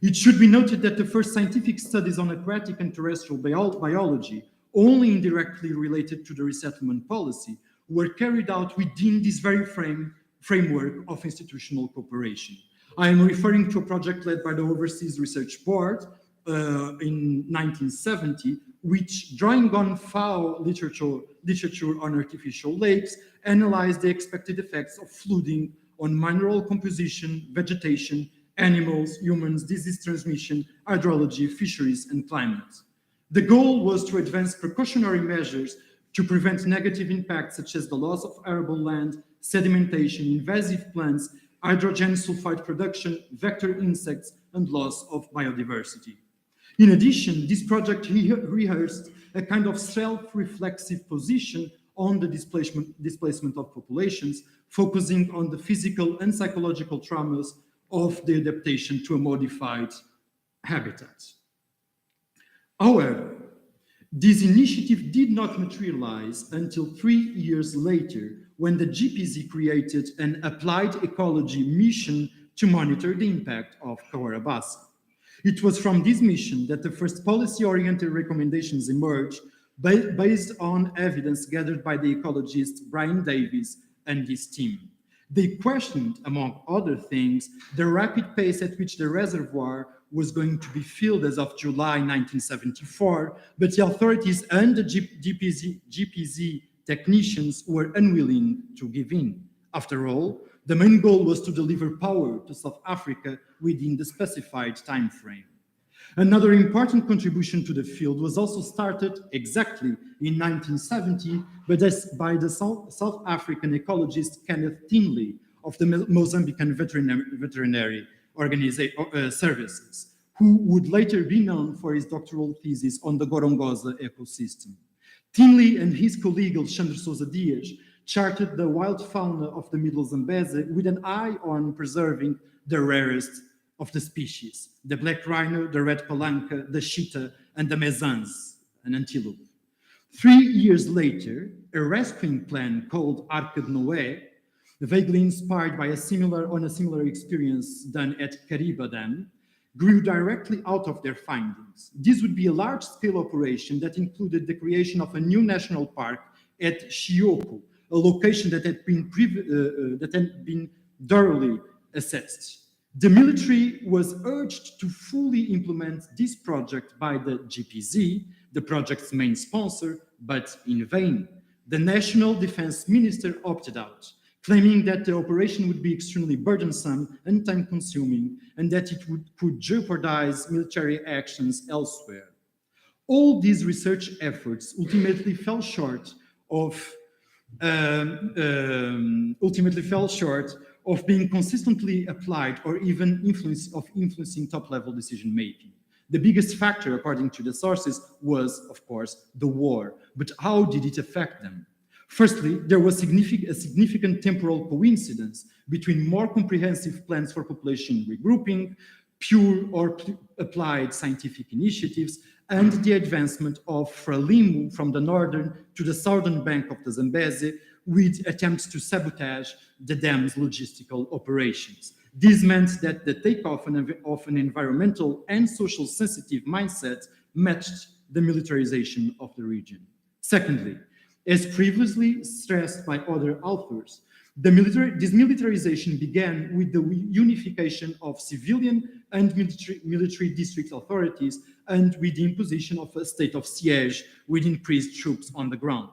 It should be noted that the first scientific studies on aquatic and terrestrial biology, only indirectly related to the resettlement policy, were carried out within this very framework of institutional cooperation. I am referring to a project led by the Overseas Research Board in 1970, which, drawing on FAO literature on artificial lakes, analyzed the expected effects of flooding on mineral composition, vegetation, animals, humans, disease transmission, hydrology, fisheries, and climate. The goal was to advance precautionary measures to prevent negative impacts such as the loss of arable land, sedimentation, invasive plants, hydrogen sulfide production, vector insects, and loss of biodiversity. In addition, this project rehearsed a kind of self-reflexive position on the displacement of populations, focusing on the physical and psychological traumas of the adaptation to a modified habitat. However, this initiative did not materialize until 3 years later, when the GPZ created an applied ecology mission to monitor the impact of Kawarabasa. It was from this mission that the first policy-oriented recommendations emerged, based on evidence gathered by the ecologist Brian Davies and his team. They questioned, among other things, the rapid pace at which the reservoir was going to be filled as of July 1974, but the authorities and the GPZ technicians were unwilling to give in. After all, the main goal was to deliver power to South Africa within the specified time frame. Another important contribution to the field was also started exactly in 1970, but by the South African ecologist Kenneth Tinley of the Mozambican Veterinary Services, who would later be known for his doctoral thesis on the Gorongosa ecosystem. Tinley and his colleague Alexandre Sousa Dias charted the wild fauna of the Middle Zambezi with an eye on preserving the rarest of the species: the black rhino, the red palanca, the cheetah, and the mesans, an antelope. 3 years later, a rescuing plan called Arca de Noé, vaguely inspired by a similar experience done at Cariba Dam, grew directly out of their findings. This would be a large-scale operation that included the creation of a new national park at Chioco, a location that had been thoroughly assessed. The military was urged to fully implement this project by the GPZ, the project's main sponsor, but in vain. The National Defense Minister opted out, claiming that the operation would be extremely burdensome and time-consuming, and that it could jeopardize military actions elsewhere. All these research efforts ultimately fell short of being consistently applied or even influencing top-level decision-making. The biggest factor, according to the sources, was, of course, the war. But how did it affect them? Firstly, there was a significant temporal coincidence between more comprehensive plans for population regrouping, pure or applied scientific initiatives, and the advancement of Frelimo from the northern to the southern bank of the Zambezi, with attempts to sabotage the dam's logistical operations. This meant that the takeoff of an environmental and social sensitive mindset matched the militarization of the region. Secondly, as previously stressed by other authors, this militarization began with the unification of civilian and military district authorities and with the imposition of a state of siege with increased troops on the ground.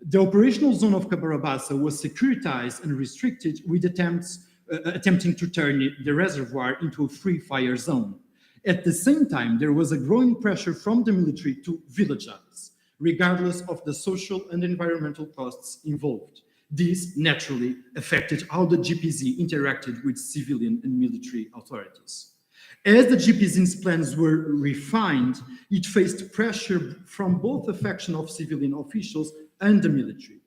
The operational zone of Cabarabassa was securitized and restricted with attempting to turn the reservoir into a free fire zone. At the same time, there was a growing pressure from the military to villagize, regardless of the social and environmental costs involved. This naturally affected how the GPZ interacted with civilian and military authorities. As the GPZ's plans were refined, it faced pressure from both a faction of civilian officials and the military.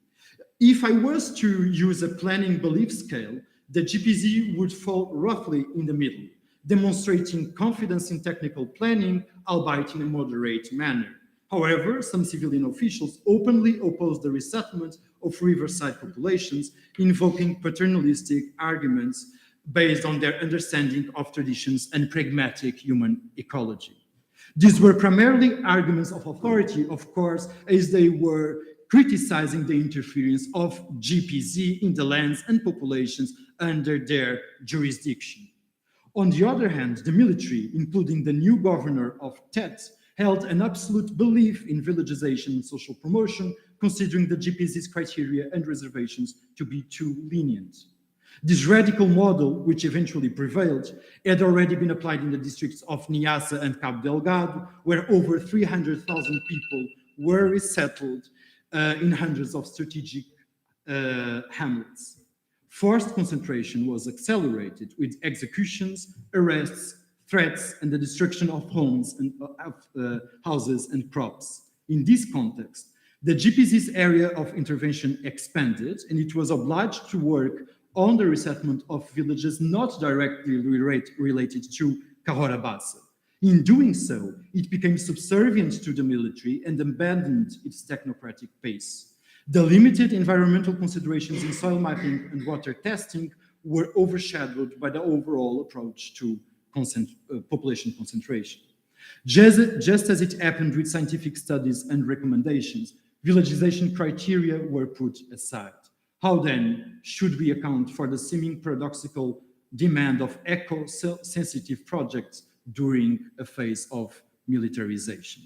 If I was to use a planning belief scale, the GPZ would fall roughly in the middle, demonstrating confidence in technical planning, albeit in a moderate manner. However, some civilian officials openly opposed the resettlement of riverside populations, invoking paternalistic arguments based on their understanding of traditions and pragmatic human ecology. These were primarily arguments of authority, of course, as they were criticizing the interference of GPZ in the lands and populations under their jurisdiction. On the other hand, the military, including the new governor of Tet, held an absolute belief in villagization and social promotion, considering the GPZ's criteria and reservations to be too lenient. This radical model, which eventually prevailed, had already been applied in the districts of Niassa and Cabo Delgado, where over 300,000 people were resettled in hundreds of strategic hamlets. Forced concentration was accelerated with executions, arrests, threats, and the destruction of homes and houses and crops. In this context, the GPZ's area of intervention expanded, and it was obliged to work on the resettlement of villages not directly related to Cahorabassa. In doing so, it became subservient to the military and abandoned its technocratic pace. The limited environmental considerations in soil mapping and water testing were overshadowed by the overall approach to population concentration. Just as it happened with scientific studies and recommendations, villagization criteria were put aside. How then should we account for the seeming paradoxical demand of eco-sensitive projects during a phase of militarization?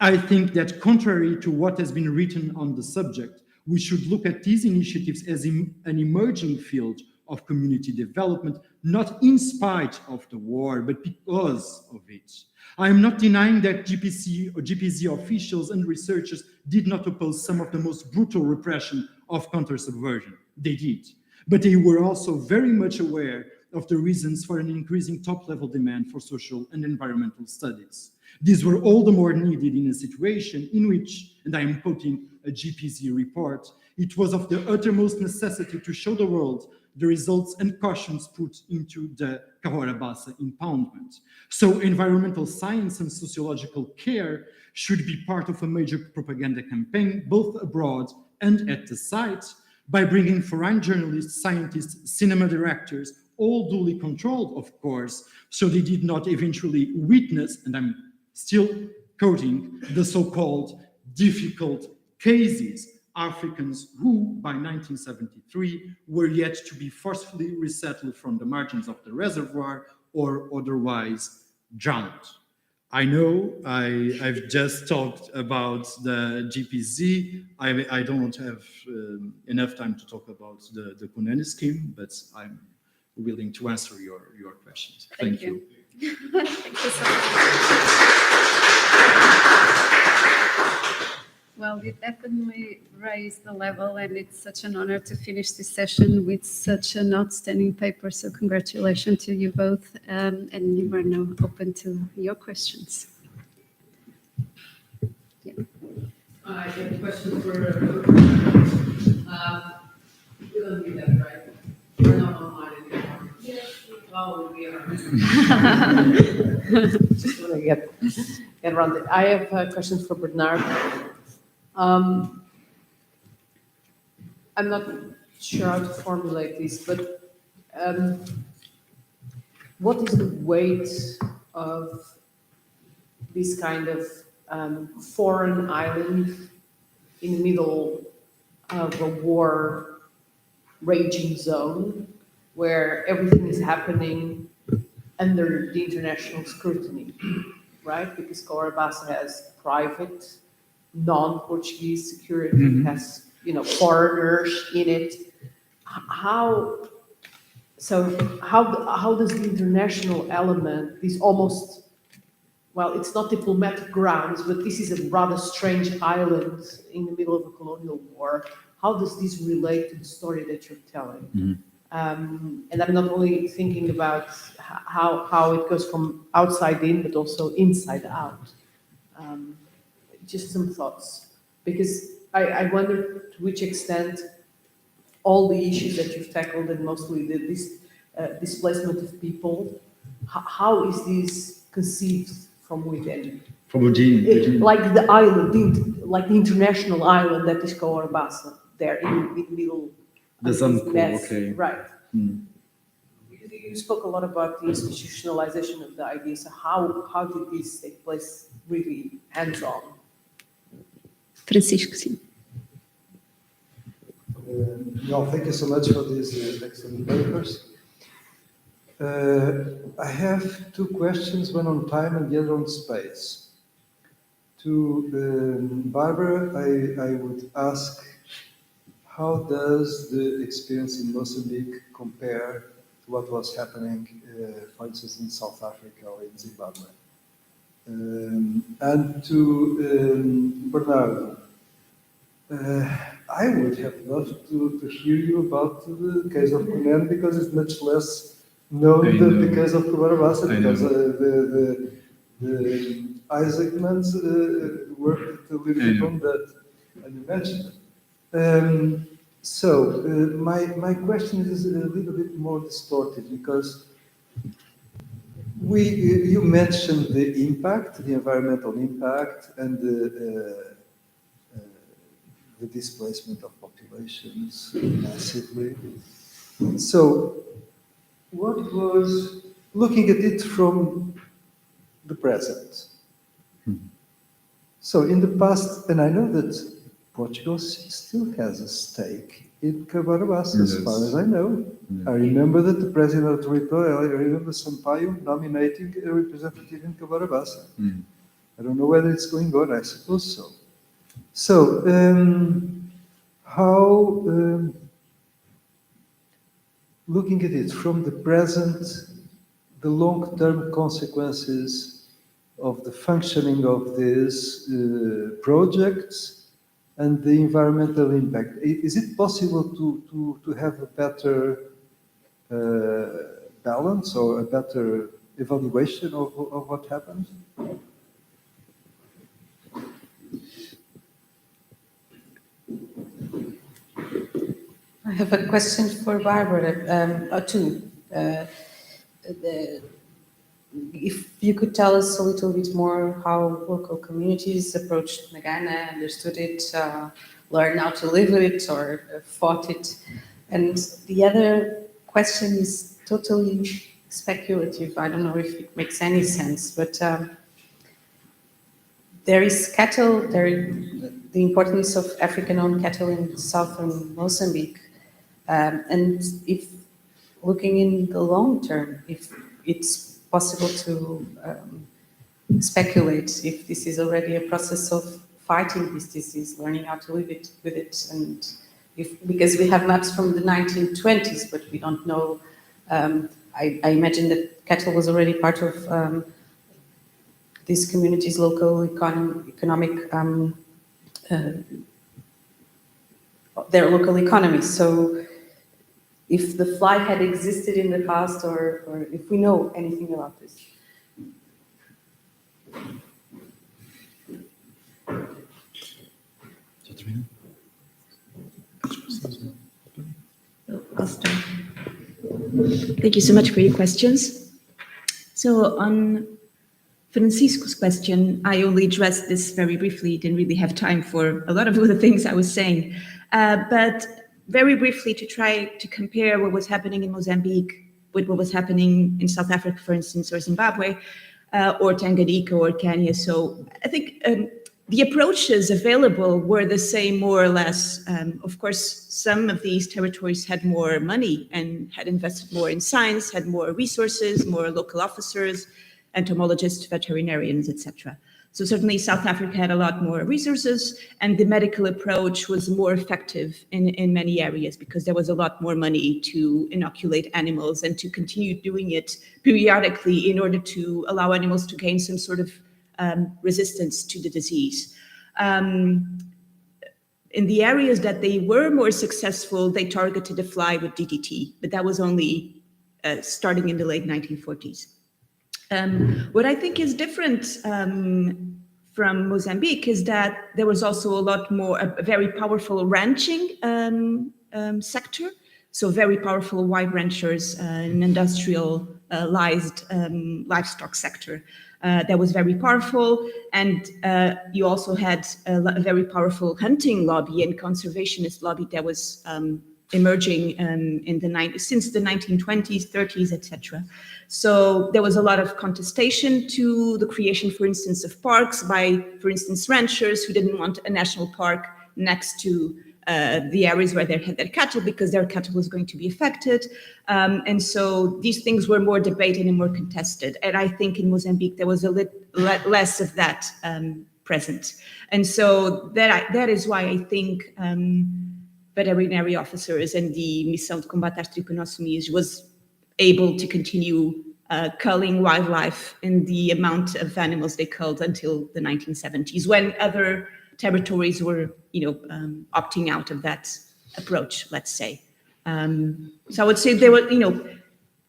I think that contrary to what has been written on the subject, we should look at these initiatives as an emerging field of community development, not in spite of the war, but because of it. I am not denying that GPZ officials and researchers did not oppose some of the most brutal repression of counter-subversion. They did. But they were also very much aware of the reasons for an increasing top-level demand for social and environmental studies. These were all the more needed in a situation in which, and I am quoting a GPZ report, it was of the uttermost necessity to show the world the results and cautions put into the Cahora Bassa impoundment. So environmental science and sociological care should be part of a major propaganda campaign, both abroad and at the site, by bringing foreign journalists, scientists, cinema directors, all duly controlled, of course, so they did not eventually witness, and I'm still quoting, the so-called difficult cases, Africans who, by 1973, were yet to be forcefully resettled from the margins of the reservoir or otherwise drowned. I know I've just talked about the GPZ. I don't have enough time to talk about the Kunene scheme, but I'm willing to answer your questions. Thank you. Thank you so much. Well, you definitely raised the level, and it's such an honor to finish this session with such an outstanding paper. So congratulations to you both, and you are now open to your questions. Yeah. I have a question for you don't do that, right? We're not online anymore. Yes. Oh, we are. Just want to get around it. I have a question for Bernard. I'm not sure how to formulate this, but what is the weight of this kind of foreign island in the middle of a war raging zone where everything is happening under the international scrutiny, right? Because Cahora Bassa has private, non-Portuguese security, has foreigners in it. How does the international element, this almost, well, it's not diplomatic grounds, but this is a rather strange island in the middle of a colonial war. How does this relate to the story that you're telling? And I'm not only thinking about how it goes from outside in, but also inside out. Just some thoughts, because I wonder to which extent all the issues that you've tackled, and mostly this displacement of people, how is this conceived from within? From within. Like the island, like the international island that is Cahora Bassa, there in the middle. The Zamco, okay. Right. You spoke a lot about the institutionalization of the idea. So how did this take place really hands-on? Francisco, sim. Thank you so much for these excellent papers. I have two questions, one on time and the other on space. To Barbara, I would ask, how does the experience in Mozambique compare to what was happening, for instance, in South Africa or in Zimbabwe? And to Bernardo, I would have loved to hear you about the case of Kunene, because it's much less known than the case of Cahora Bassa, because the Isaacmans worked a little bit on that, and you mentioned it. My question is a little bit more distorted, because you mentioned the impact, the environmental impact, and the displacement of populations massively. So, what was, looking at it from the present? So, in the past, and I know that Portugal still has a stake in Cahora Bassa, as far as I know. I remember that the president of the Territory, I remember Sampaio nominating a representative in Cahora Bassa. I don't know whether it's going on, I suppose so. So, looking at it from the present, the long-term consequences of the functioning of these projects and the environmental impact, is it possible to have a better balance or a better evaluation of what happened? I have a question for Barbara, or two. If you could tell us a little bit more how local communities approached Nagana, understood it, learned how to live with it, or fought it. And the other question is totally speculative. I don't know if it makes any sense, but there is cattle, the importance of African-owned cattle in southern Mozambique. And if looking in the long term, if it's possible to speculate if this is already a process of fighting this disease, learning how to live with it, and because we have maps from the 1920s, but we don't know. I imagine that cattle was already part of these communities' local economic, their local economies. So if the fly had existed in the past, or if we know anything about this. I'll start. Thank you so much for your questions. So on Francisco's question, I only addressed this very briefly, didn't really have time for a lot of other things I was saying. But very briefly, to try to compare what was happening in Mozambique with what was happening in South Africa, for instance, or Zimbabwe, or Tanganyika or Kenya. So I think the approaches available were the same, more or less. Of course, some of these territories had more money and had invested more in science, had more resources, more local officers, entomologists, veterinarians, etc. So certainly South Africa had a lot more resources, and the medical approach was more effective in many areas because there was a lot more money to inoculate animals and to continue doing it periodically in order to allow animals to gain some sort of resistance to the disease. In the areas that they were more successful, they targeted the fly with DDT, but that was only starting in the late 1940s. What I think is different from Mozambique is that there was also a lot more, a very powerful ranching sector. So very powerful white ranchers, an industrialized livestock sector that was very powerful. And you also had a very powerful hunting lobby and conservationist lobby that was emerging since the 1920s, 30s, etc. So there was a lot of contestation to the creation, for instance, of parks by, for instance, ranchers who didn't want a national park next to the areas where they had their cattle because their cattle was going to be affected. And so these things were more debated and more contested. And I think in Mozambique, there was a little less of that present. And so that is why I think veterinary officers and the Missão de Combate às Tripanossomias was able to continue culling wildlife in the amount of animals they culled until the 1970s, when other territories were, opting out of that approach, let's say. So I would say they were,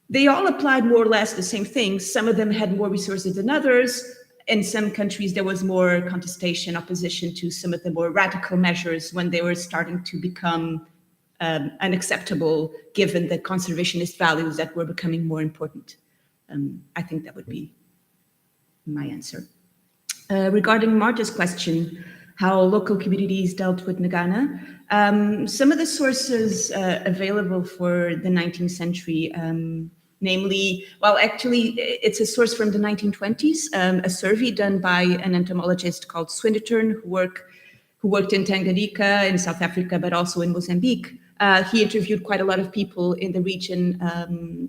they all applied more or less the same things. Some of them had more resources than others. In some countries, there was more contestation, opposition to some of the more radical measures when they were starting to become unacceptable, given the conservationist values that were becoming more important. I think that would be my answer. Regarding Marta's question, how local communities dealt with Nagana, some of the sources available for the 19th century, namely, well, actually, it's a source from the 1920s, a survey done by an entomologist called Swinnerton, who worked in Tanganyika in South Africa, but also in Mozambique. He interviewed quite a lot of people in the region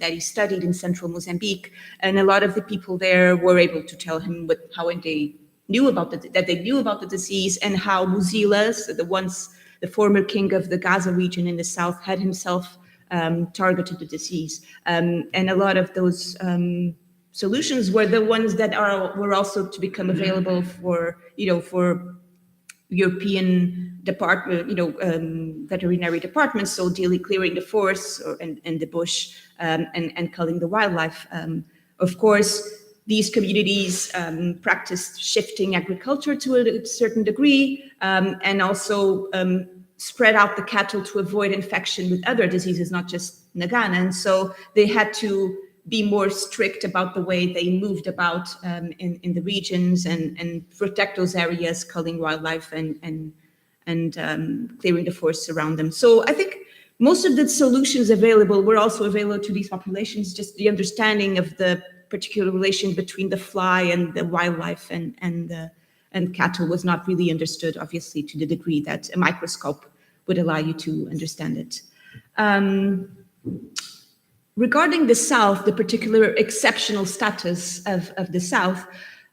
that he studied in central Mozambique, and a lot of the people there were able to tell him how they knew about the disease, and how Muzilas, the former king of the Gaza region in the south, had himself targeted the disease, and a lot of those solutions were the ones that were also to become available for European veterinary departments, so clearing the forests and the bush and culling the wildlife. Of course, these communities practiced shifting agriculture to a certain degree, and also spread out the cattle to avoid infection with other diseases, not just Nagana. And so they had to be more strict about the way they moved about in the regions and protect those areas, culling wildlife and clearing the forests around them. So I think most of the solutions available were also available to these populations, just the understanding of the particular relation between the fly and the wildlife and cattle was not really understood, obviously, to the degree that a microscope would allow you to understand it. Regarding the South, the particular exceptional status of the South,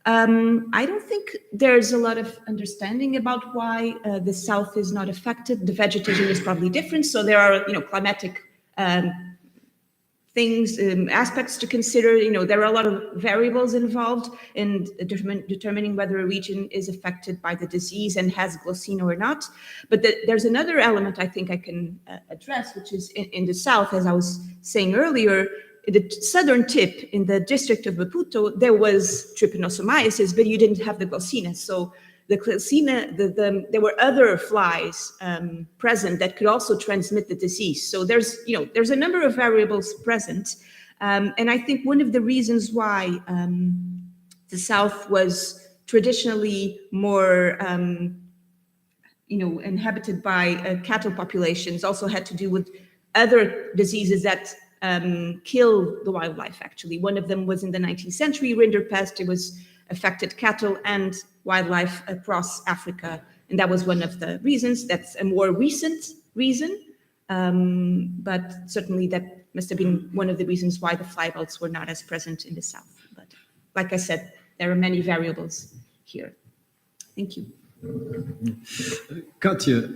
I don't think there's a lot of understanding about why the South is not affected. The vegetation is probably different, so there are, climatic things, aspects to consider. There are a lot of variables involved in determining whether a region is affected by the disease and has Glossina or not. But there's another element I think I can address, which is in the South, as I was saying earlier, the southern tip in the district of Maputo, there was trypanosomiasis, but you didn't have the Glossina. So the Glossina, there were other flies present that could also transmit the disease. So there's a number of variables present. And I think one of the reasons why the South was traditionally more, inhabited by cattle populations also had to do with other diseases that kill the wildlife, actually. One of them was in the 19th century, rinderpest. It was affected cattle and wildlife across Africa. And that was one of the reasons. That's a more recent reason. But certainly that must have been one of the reasons why the fly belts were not as present in the South. But like I said, there are many variables here. Thank you. Katja,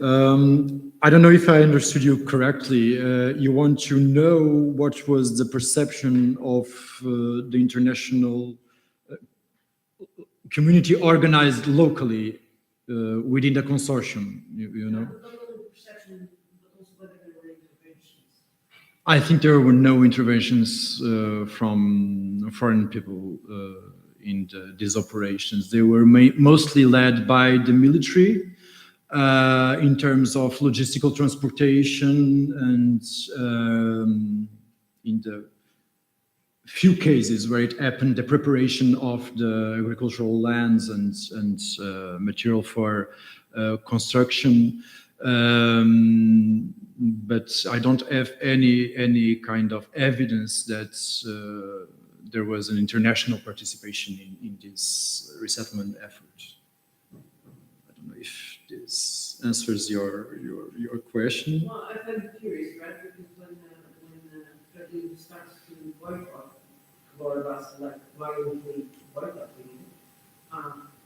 I don't know if I understood you correctly. You want to know what was the perception of the international community organized locally within the consortium, you know? I think there were no interventions from foreign people in these operations. They were mostly led by the military in terms of logistical transportation and in the few cases where it happened, the preparation of the agricultural lands and material for construction. But I don't have any kind of evidence that there was an international participation in this resettlement effort. I don't know if this answers your question. Well, I'm curious, right? Because when Brazil starts to boycott Chlorovac, like violently boycotting,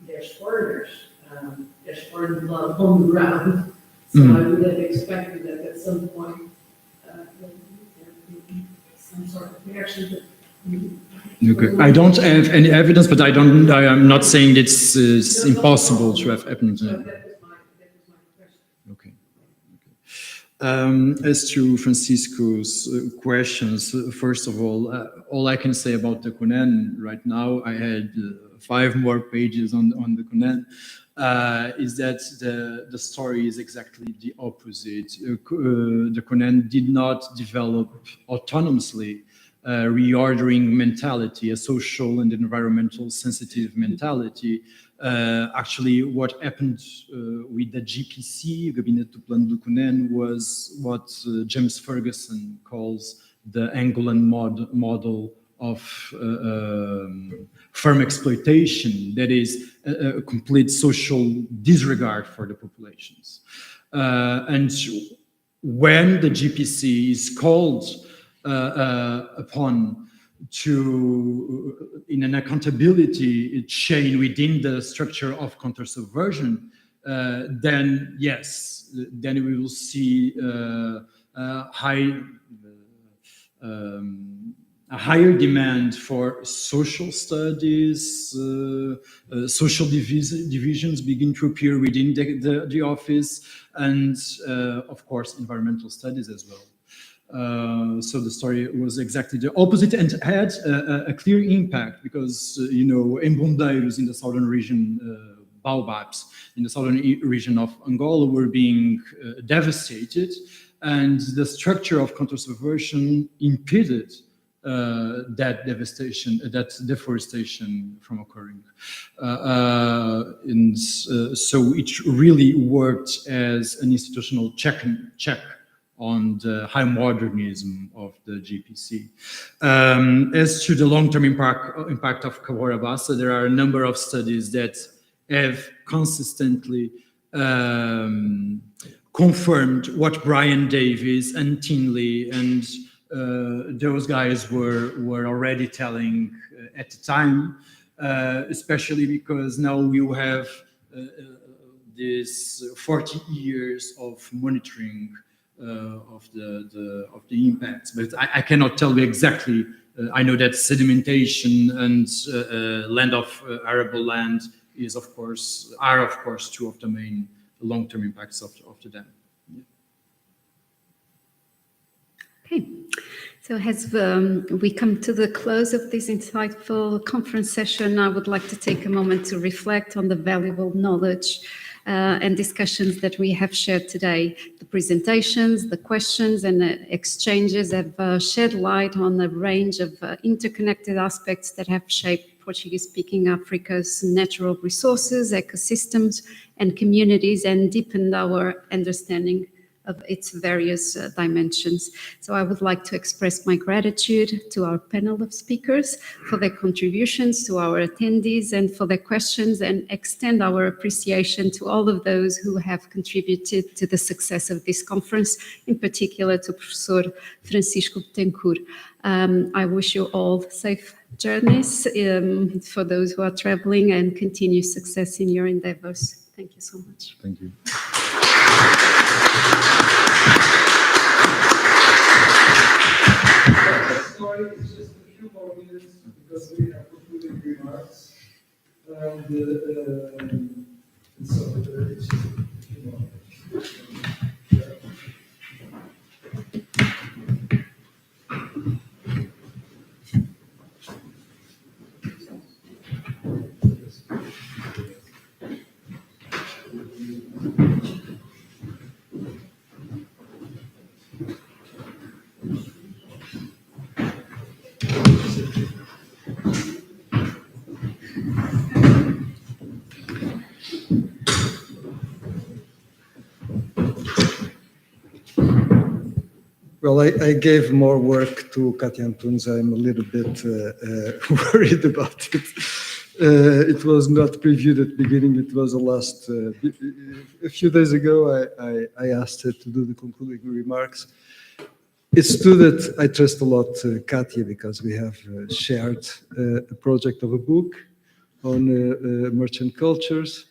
there's foreigners, there's foreign blood on the ground. So I would have expected that at some point there would be some sort of reaction. Okay. I don't have any evidence, but I am not saying it's impossible to have happened. So that was my question. Okay. As to Francisco's questions, first of all I can say about the Conan right now, I had 5 more pages on the Conan, is that the story is exactly the opposite. The Conan did not develop autonomously reordering mentality, a social and environmental sensitive mentality. Actually, what happened with the GPC, Gabinete do Plano do Conan, was what James Ferguson calls the Angolan model of farm exploitation, that is a complete social disregard for the populations. And when the GPC is called upon to, in an accountability chain within the structure of counter-subversion, then yes, then we will see a higher demand for social studies, social divisions begin to appear within the office, and of course environmental studies as well. So the story was exactly the opposite and had a clear impact because, in Bondeiros in the southern region, baobabs in the southern region of Angola were being devastated, and the structure of conservation impeded that devastation, that deforestation from occurring. So it really worked as an institutional check on the high modernism of the GPC. As to the long-term impact of Cabora Bassa, there are a number of studies that have consistently confirmed what Brian Davies and Tinley and those guys were already telling at the time, especially because now you have this 40 years of monitoring of the impacts. But I cannot tell you exactly. I know that sedimentation and land of arable land are of course two of the main long-term impacts of the dam. Okay, so as we come to the close of this insightful conference session, I would like to take a moment to reflect on the valuable knowledge and discussions that we have shared today. The presentations, the questions and the exchanges have shed light on a range of interconnected aspects that have shaped Portuguese-speaking Africa's natural resources, ecosystems and communities, and deepened our understanding of its various dimensions. So I would like to express my gratitude to our panel of speakers for their contributions, to our attendees and for their questions, and extend our appreciation to all of those who have contributed to the success of this conference, in particular to Professor Francisco Betancourt. I wish you all safe journeys for those who are traveling, and continued success in your endeavors. Thank you so much. Thank you. Sorry, it's just a few more minutes because we have concluding remarks. And so it's just a few more minutes. Well, I gave more work to Katia Antunes. I'm a little bit worried about it. It was not previewed at the beginning. It was a few days ago, I asked her to do the concluding remarks. It's true that I trust a lot Katia because we have shared a project of a book on merchant cultures,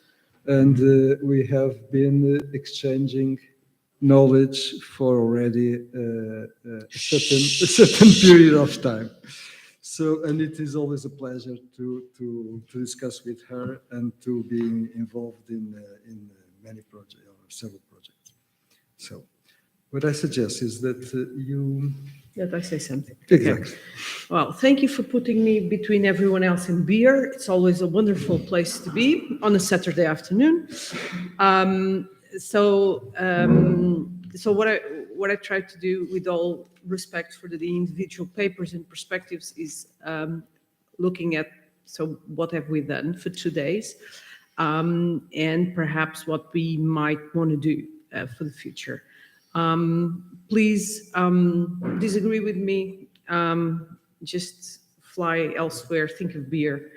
and we have been exchanging knowledge for already a certain period of time. So, and it is always a pleasure to discuss with her and to be involved in many projects or several projects. So, what I suggest is that you. That I say something. Exactly. Okay. Well, thank you for putting me between everyone else in beer. It's always a wonderful place to be on a Saturday afternoon. So what I try to do, with all respect for the individual papers and perspectives, is looking at, so what have we done for 2 days, and perhaps what we might want to do for the future. Please disagree with me. Just fly elsewhere. Think of beer.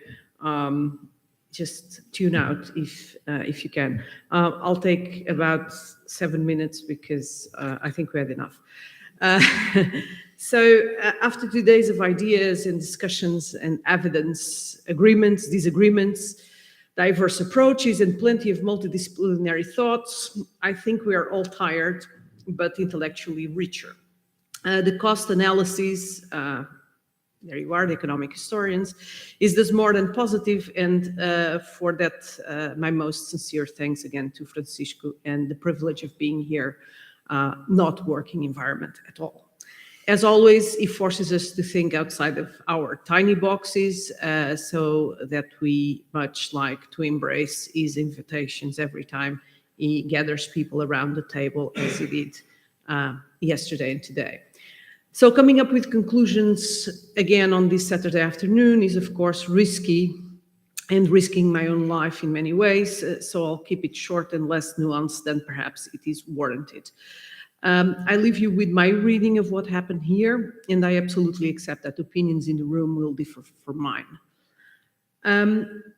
Just tune out if you can. I'll take about 7 minutes because I think we had enough. So after 2 days of ideas and discussions and evidence, agreements, disagreements, diverse approaches, and plenty of multidisciplinary thoughts, I think we are all tired, but intellectually richer. The cost analysis, there you are, the economic historians, is thus more than positive, and for that, my most sincere thanks again to Francisco and the privilege of being here, not working environment at all. As always, it forces us to think outside of our tiny boxes, so that we much like to embrace his invitations every time he gathers people around the table, as he did yesterday and today. So coming up with conclusions again on this Saturday afternoon is, of course, risky and risking my own life in many ways. So I'll keep it short and less nuanced than perhaps it is warranted. I leave you with my reading of what happened here, and I absolutely accept that opinions in the room will differ from mine.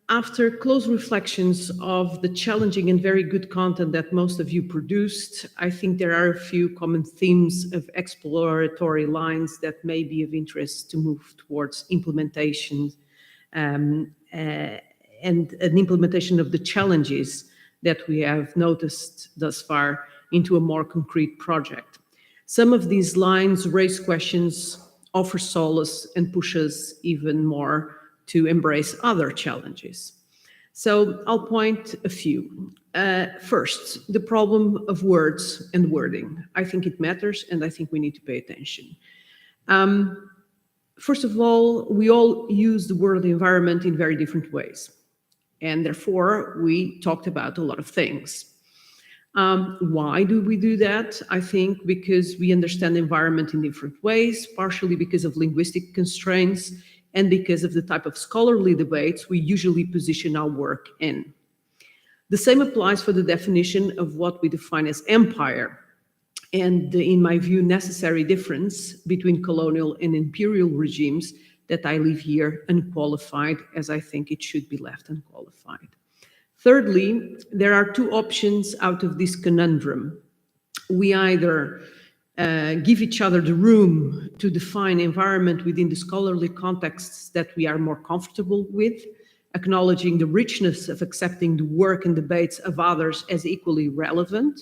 After close reflections of the challenging and very good content that most of you produced, I think there are a few common themes of exploratory lines that may be of interest to move towards implementation and an implementation of the challenges that we have noticed thus far into a more concrete project. Some of these lines raise questions, offer solace, and push us even more to embrace other challenges. So I'll point a few. First, the problem of words and wording. I think it matters, and I think we need to pay attention. First of all, we all use the word environment in very different ways, and therefore we talked about a lot of things. Why do we do that? I think because we understand the environment in different ways, partially because of linguistic constraints and because of the type of scholarly debates we usually position our work in. The same applies for the definition of what we define as empire, and the, in my view, necessary difference between colonial and imperial regimes that I leave here unqualified, as I think it should be left unqualified. Thirdly, there are two options out of this conundrum. We either give each other the room to define environment within the scholarly contexts that we are more comfortable with, acknowledging the richness of accepting the work and debates of others as equally relevant,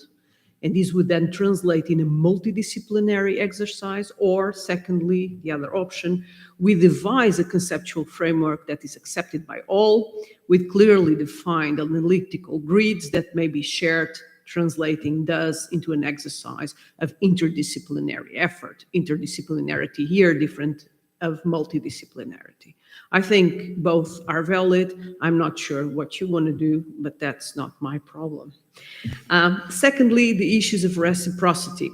and this would then translate in a multidisciplinary exercise, or secondly, the other option, we devise a conceptual framework that is accepted by all, with clearly defined analytical grids that may be shared, translating thus into an exercise of interdisciplinary effort. Interdisciplinarity here different of multidisciplinarity. I think both are valid. I'm not sure what you want to do, but that's not my problem. Secondly, the issues of reciprocity.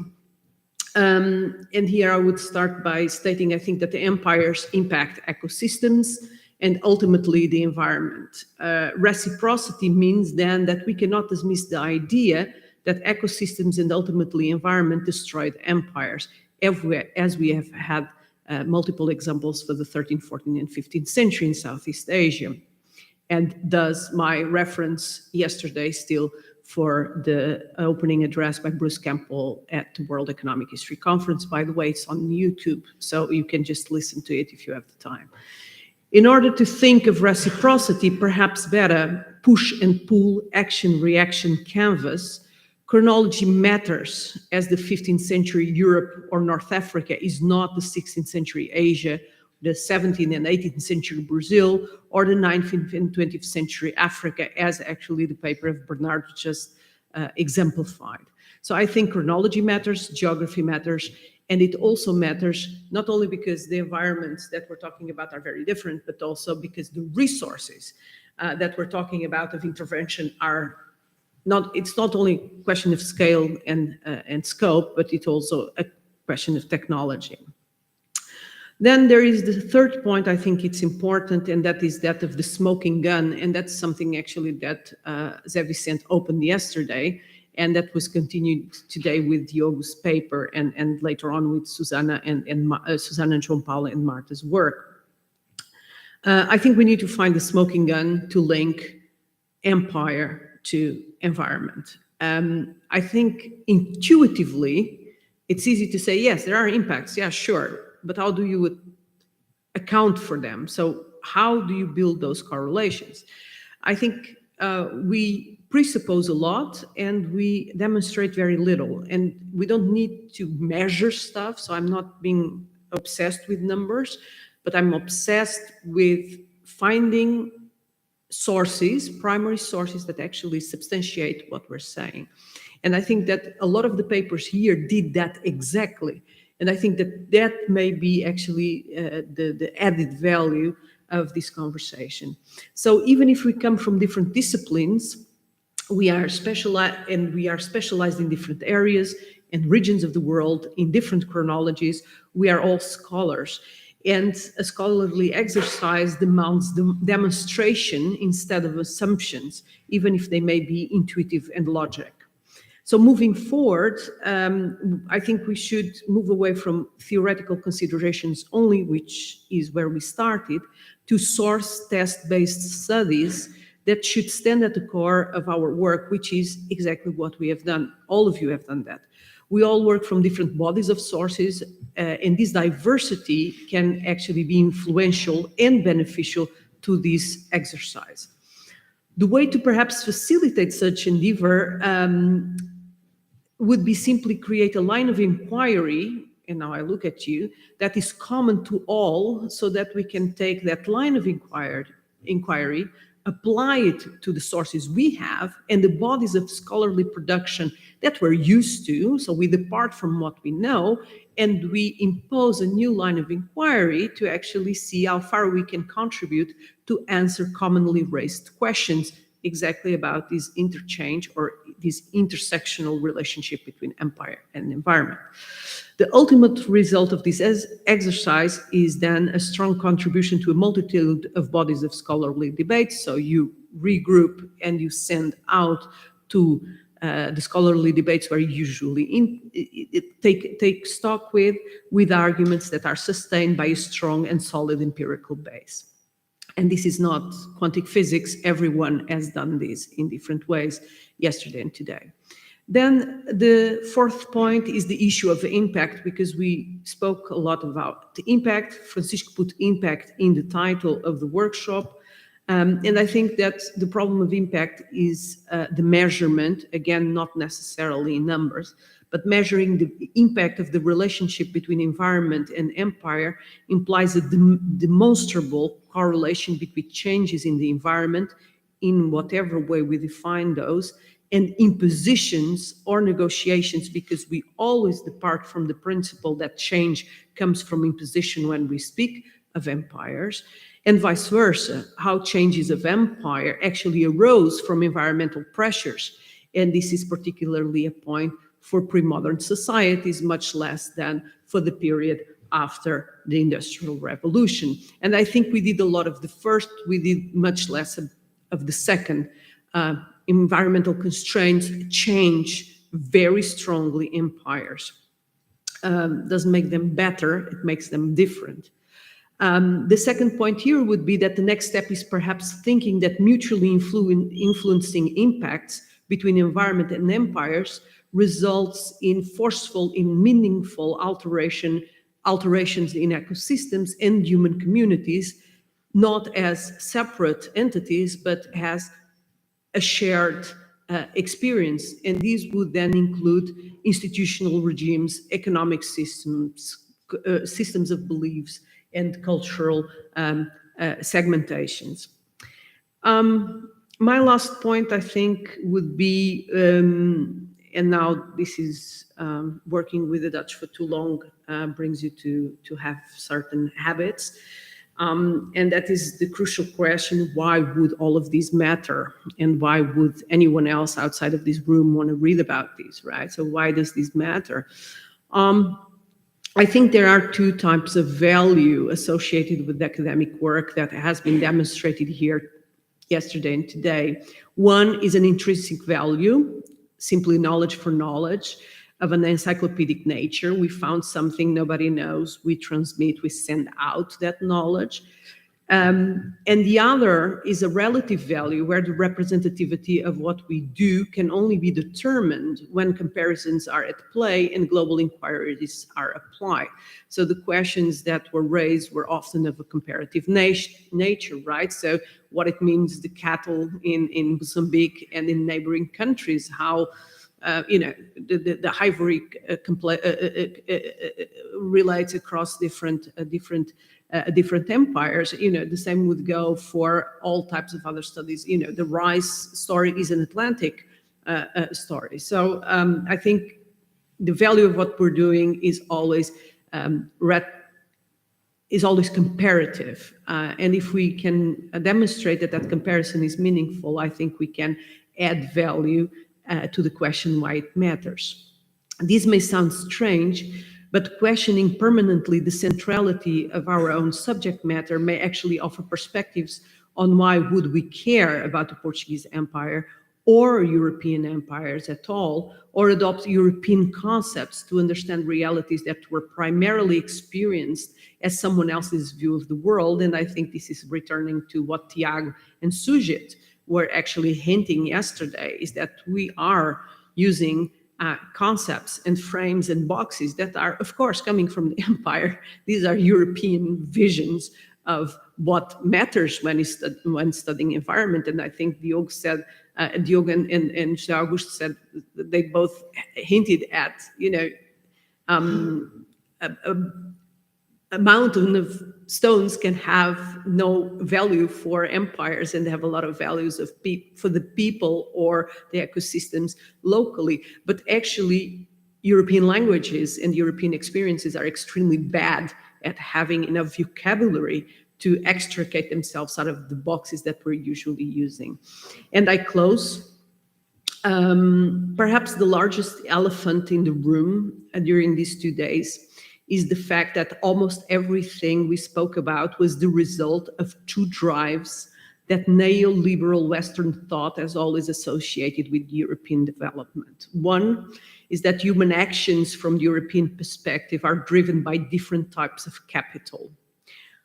And here I would start by stating, I think that the empires impact ecosystems and ultimately the environment. Reciprocity means then that we cannot dismiss the idea that ecosystems and ultimately environment destroyed empires, as we have had multiple examples for the 13th, 14th, and 15th century in Southeast Asia. And thus my reference yesterday still for the opening address by Bruce Campbell at the World Economic History Conference. By the way, it's on YouTube, so you can just listen to it if you have the time. In order to think of reciprocity, perhaps better push and pull, action-reaction canvas, chronology matters, as the 15th century Europe or North Africa is not the 16th century Asia, the 17th and 18th century Brazil, or the 19th and 20th century Africa, as actually the paper of Bernard just exemplified. So I think chronology matters, geography matters, and it also matters not only because the environments that we're talking about are very different, but also because the resources that we're talking about of intervention are not, it's not only a question of scale and scope, but it's also a question of technology. Then there is the third point, I think it's important, and that is that of the smoking gun. And that's something actually that Zé Vicente opened yesterday, and that was continued today with Diogo's paper and later on with Susanna and João Paulo and Marta's work. I think we need to find the smoking gun to link empire to environment. I think intuitively, it's easy to say, yes, there are impacts, yeah, sure. But how do you account for them? So how do you build those correlations? I think we presuppose a lot and we demonstrate very little, and we don't need to measure stuff. So I'm not being obsessed with numbers, but I'm obsessed with finding sources, primary sources that actually substantiate what we're saying. And I think that a lot of the papers here did that exactly. And I think that that may be actually the added value of this conversation. So even if we come from different disciplines, we are specialized in different areas and regions of the world in different chronologies. We are all scholars. And a scholarly exercise demands demonstration instead of assumptions, even if they may be intuitive and logic. So moving forward, I think we should move away from theoretical considerations only, which is where we started, to source test-based studies that should stand at the core of our work, which is exactly what we have done. All of you have done that. We all work from different bodies of sources, and this diversity can actually be influential and beneficial to this exercise. The way to perhaps facilitate such endeavor would be simply create a line of inquiry, and now I look at you, that is common to all, so that we can take that line of inquiry, apply it to the sources we have and the bodies of scholarly production that we're used to. So we depart from what we know and we impose a new line of inquiry to actually see how far we can contribute to answer commonly raised questions exactly about this interchange or this intersectional relationship between empire and environment. The ultimate result of this exercise is then a strong contribution to a multitude of bodies of scholarly debates. So you regroup and you send out to the scholarly debates where you usually take stock with arguments that are sustained by a strong and solid empirical base. And this is not quantum physics. Everyone has done this in different ways yesterday and today. Then the fourth point is the issue of the impact, because we spoke a lot about the impact. Francisco put impact in the title of the workshop. And I think that the problem of impact is the measurement, again, not necessarily in numbers, but measuring the impact of the relationship between environment and empire implies a demonstrable correlation between changes in the environment, in whatever way we define those, and impositions or negotiations, because we always depart from the principle that change comes from imposition when we speak of empires, and vice versa, how changes of empire actually arose from environmental pressures. And this is particularly a point for pre-modern societies, much less than for the period after the Industrial Revolution. And I think we did a lot of the first, we did much less of the second. Environmental constraints change very strongly empires. Doesn't make them better, it makes them different. The second point here would be that the next step is perhaps thinking that mutually influencing impacts between environment and empires results in forceful, in meaningful alterations in ecosystems and human communities, not as separate entities, but as a shared experience. And these would then include institutional regimes, economic systems, systems of beliefs, and cultural segmentations. My last point, I think, would be, and now this is working with the Dutch for too long brings you to have certain habits. And that is the crucial question: why would all of these matter? And why would anyone else outside of this room want to read about this, right? So why does this matter? I think there are two types of value associated with academic work that has been demonstrated here yesterday and today. One is an intrinsic value, simply knowledge for knowledge, of an encyclopedic nature. We found something nobody knows, we transmit, we send out that knowledge. And the other is a relative value, where the representativity of what we do can only be determined when comparisons are at play and global inquiries are applied. So the questions that were raised were often of a comparative nature, right? So what it means, the cattle in Mozambique and in neighboring countries, how the ivory relates across different empires. The same would go for all types of other studies. The rice story is an Atlantic story. So I think the value of what we're doing is always comparative. And if we can demonstrate that that comparison is meaningful, I think we can add value to the question why it matters. This may sound strange, but questioning permanently the centrality of our own subject matter may actually offer perspectives on why would we care about the Portuguese Empire or European empires at all, or adopt European concepts to understand realities that were primarily experienced as someone else's view of the world. And I think this is returning to what Tiago and Sujit were actually hinting yesterday, is that we are using concepts and frames and boxes that are, of course, coming from the empire. These are European visions of what matters when studying environment. And I think Diogo said, Diogo and José Augusto said, they both hinted at, a mountain of stones can have no value for empires and have a lot of values for the people or the ecosystems locally. But actually, European languages and European experiences are extremely bad at having enough vocabulary to extricate themselves out of the boxes that we're usually using. And I close. Perhaps the largest elephant in the room during these 2 days is the fact that almost everything we spoke about was the result of two drives that neoliberal Western thought has always associated with European development. One is that human actions from the European perspective are driven by different types of capital.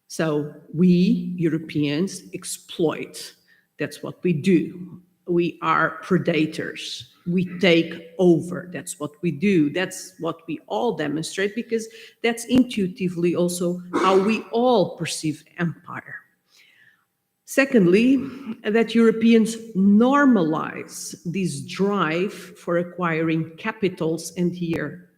So we, Europeans, exploit. That's what we do. We are predators. We take over. That's what we do. That's what we all demonstrate, because that's intuitively also how we all perceive empire. Secondly, that Europeans normalize this drive for acquiring capitals, and here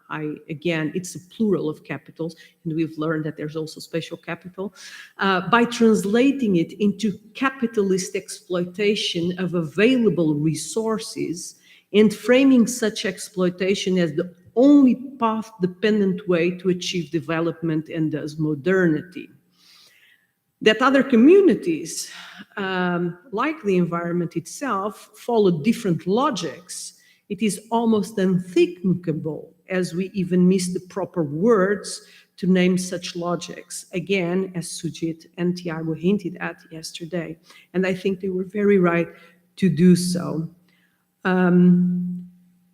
it's a plural of capitals, and we've learned that there's also spatial capital, by translating it into capitalist exploitation of available resources and framing such exploitation as the only path-dependent way to achieve development and thus modernity. That other communities, like the environment itself, follow different logics. It is almost unthinkable, as we even miss the proper words to name such logics, again, as Sujit and Tiago hinted at yesterday. And I think they were very right to do so.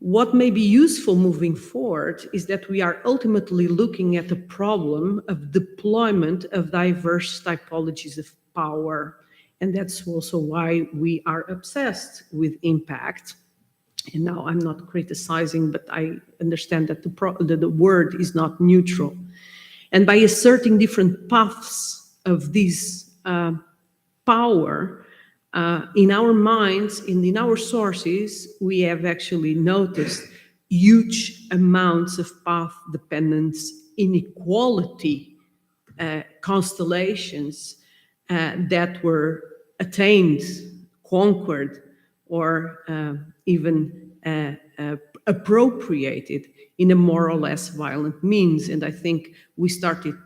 What may be useful moving forward is that we are ultimately looking at the problem of deployment of diverse typologies of power. And that's also why we are obsessed with impact. And now I'm not criticizing, but I understand that the word is not neutral. And by asserting different paths of this power, in our minds, in our sources, we have actually noticed huge amounts of path dependence, inequality, constellations that were attained, conquered, or even appropriated in a more or less violent means. And I think we started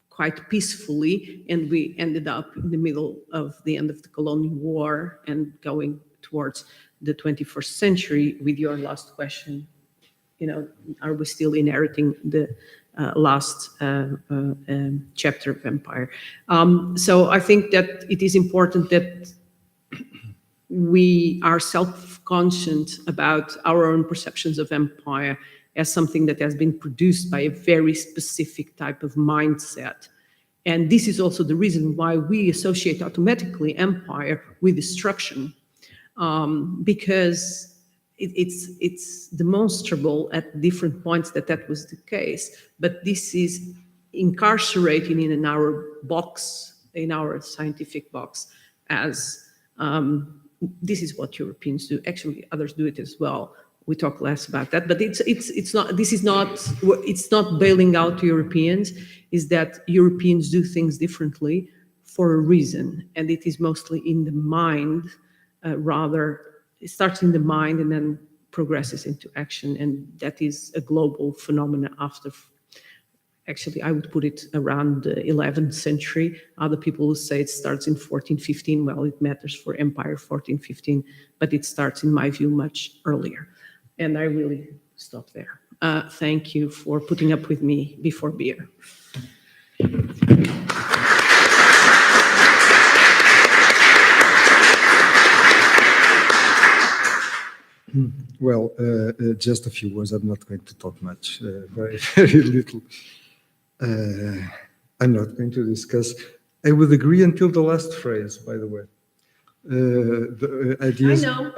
quite peacefully, and we ended up in the middle of the end of the colonial war and going towards the 21st century. With your last question, are we still inheriting the last chapter of empire? So I think that it is important that we are self-conscious about our own perceptions of empire as something that has been produced by a very specific type of mindset. And this is also the reason why we associate automatically empire with destruction, because it's demonstrable at different points that was the case. But this is incarcerated in our box, in our scientific box, as this is what Europeans do. Actually, others do it as well. We talk less about that, but it's not bailing out Europeans. Is that Europeans do things differently for a reason, and it is mostly in the mind. Rather, it starts in the mind and then progresses into action, and that is a global phenomenon after. Actually, I would put it around the 11th century. Other people will say it starts in 1415. Well, it matters for empire 1415, but it starts, in my view, much earlier. And I really stop there. Thank you for putting up with me before beer. Well, just a few words. I'm not going to talk much, very, very little. I'm not going to discuss. I would agree until the last phrase, by the way. The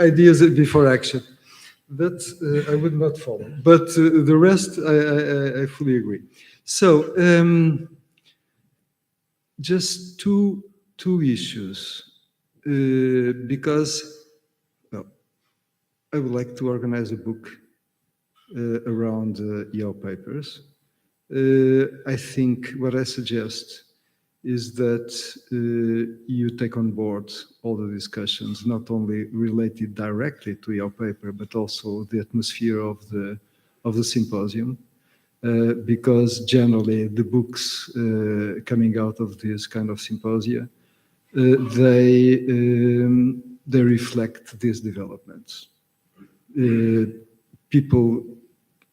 ideas before action. That I would not follow. But the rest, I fully agree. So, just two issues. Because, well, I would like to organize a book around EO papers. I think what I suggest is that you take on board all the discussions, not only related directly to your paper, but also the atmosphere of the symposium, because generally the books coming out of this kind of symposia, they reflect these developments.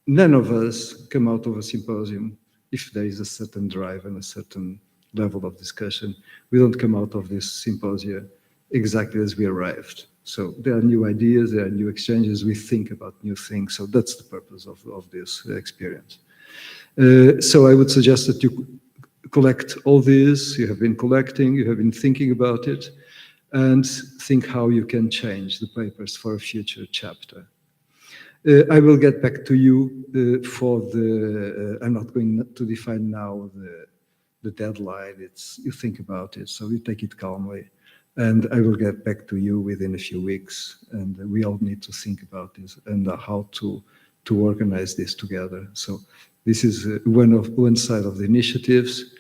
None of us come out of a symposium if there is a certain drive and a certain level of discussion. We don't come out of this symposia exactly as we arrived. So there are new ideas, there are new exchanges, we think about new things. So that's the purpose of this experience. So I would suggest that you collect all this, you have been collecting, you have been thinking about it, and think how you can change the papers for a future chapter. I will get back to you for the, I'm not going to define now the deadline. You think about it, so you take it calmly. And I will get back to you within a few weeks. And we all need to think about this and how to organize this together. So this is one side of the initiatives.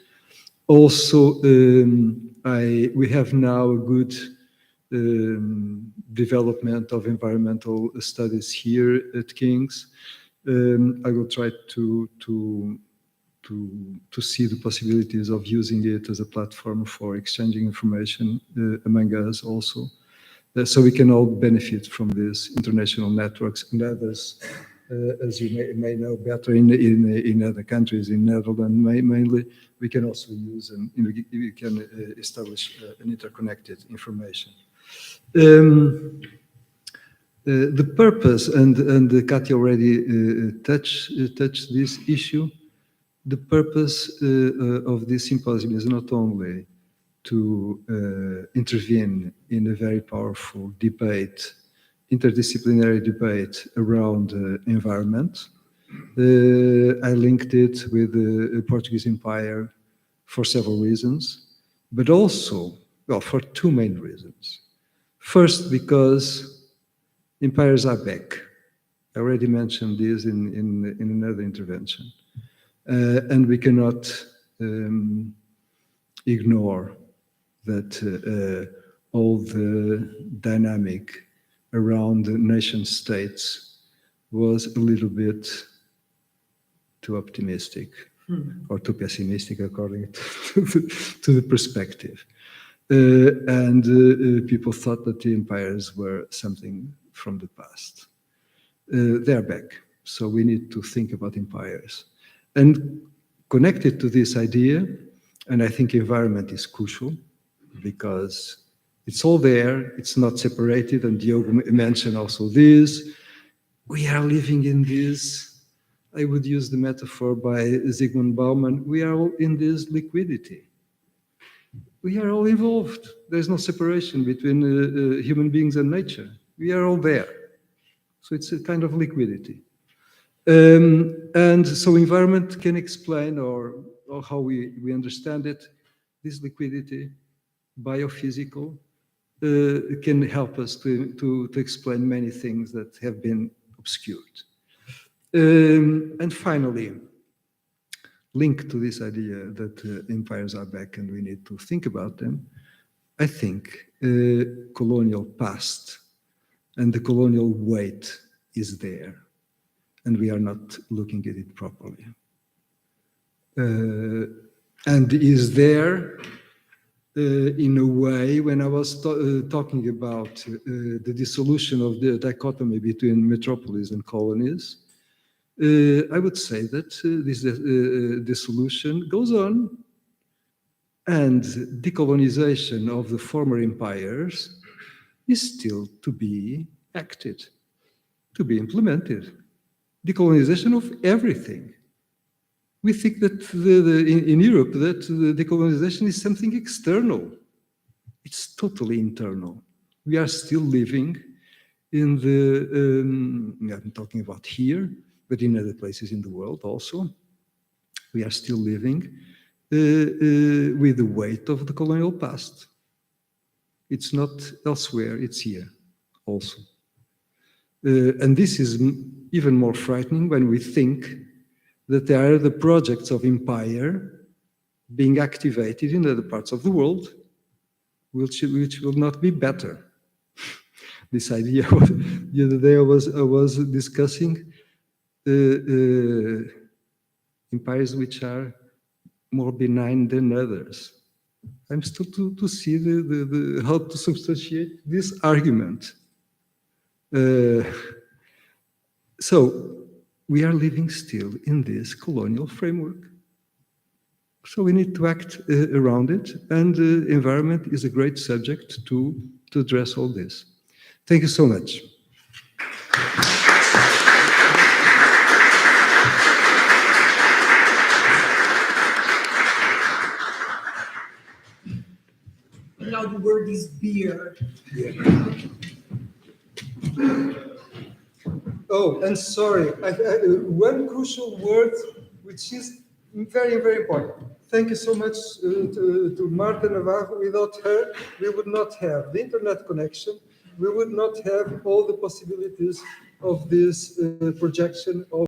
Also, we have now a good development of environmental studies here at King's. I will try to see the possibilities of using it as a platform for exchanging information among us also. So we can all benefit from these international networks and others, as you may know better in other countries, in Netherlands mainly, we can also use and we can establish an interconnected information. The purpose, and Katja already touched this issue, the purpose of this symposium is not only to intervene in a very powerful debate, interdisciplinary debate around environment. I linked it with the Portuguese Empire for several reasons, but also, well, for two main reasons. First, because empires are back. I already mentioned this in another intervention. And we cannot ignore that all the dynamic around the nation states was a little bit too optimistic or too pessimistic according to the perspective. And people thought that the empires were something from the past. They're back, so we need to think about empires. And connected to this idea, and I think environment is crucial because it's all there, it's not separated, and Diogo mentioned also this. We are living in this, I would use the metaphor by Zygmunt Bauman, we are all in this liquidity. We are all involved. There's no separation between human beings and nature. We are all there. So it's a kind of liquidity. And so environment can explain, or how we understand it, this liquidity, biophysical, can help us to explain many things that have been obscured. And finally, linked to this idea that empires are back and we need to think about them, I think colonial past and the colonial weight is there, and we are not looking at it properly. And is there in a way, when I was talking about the dissolution of the dichotomy between metropolis and colonies, I would say that this dissolution goes on, and decolonization of the former empires is still to be acted, to be implemented. Decolonization of everything. We think that in Europe that the decolonization is something external. It's totally internal. We are still living in the, I'm talking about here, but in other places in the world also. We are still living with the weight of the colonial past. It's not elsewhere, it's here also. And this is even more frightening when we think that there are the projects of empire being activated in other parts of the world, which will not be better. This idea, the other day I was discussing empires which are more benign than others. I'm still to see how to substantiate this argument. So we are living still in this colonial framework. So we need to act around it, and environment is a great subject to address all this. Thank you so much. Now the word is beer. Oh, and sorry, one crucial word which is very, very important. Thank you so much to Marta Navarro. Without her, we would not have the internet connection. We would not have all the possibilities of this projection of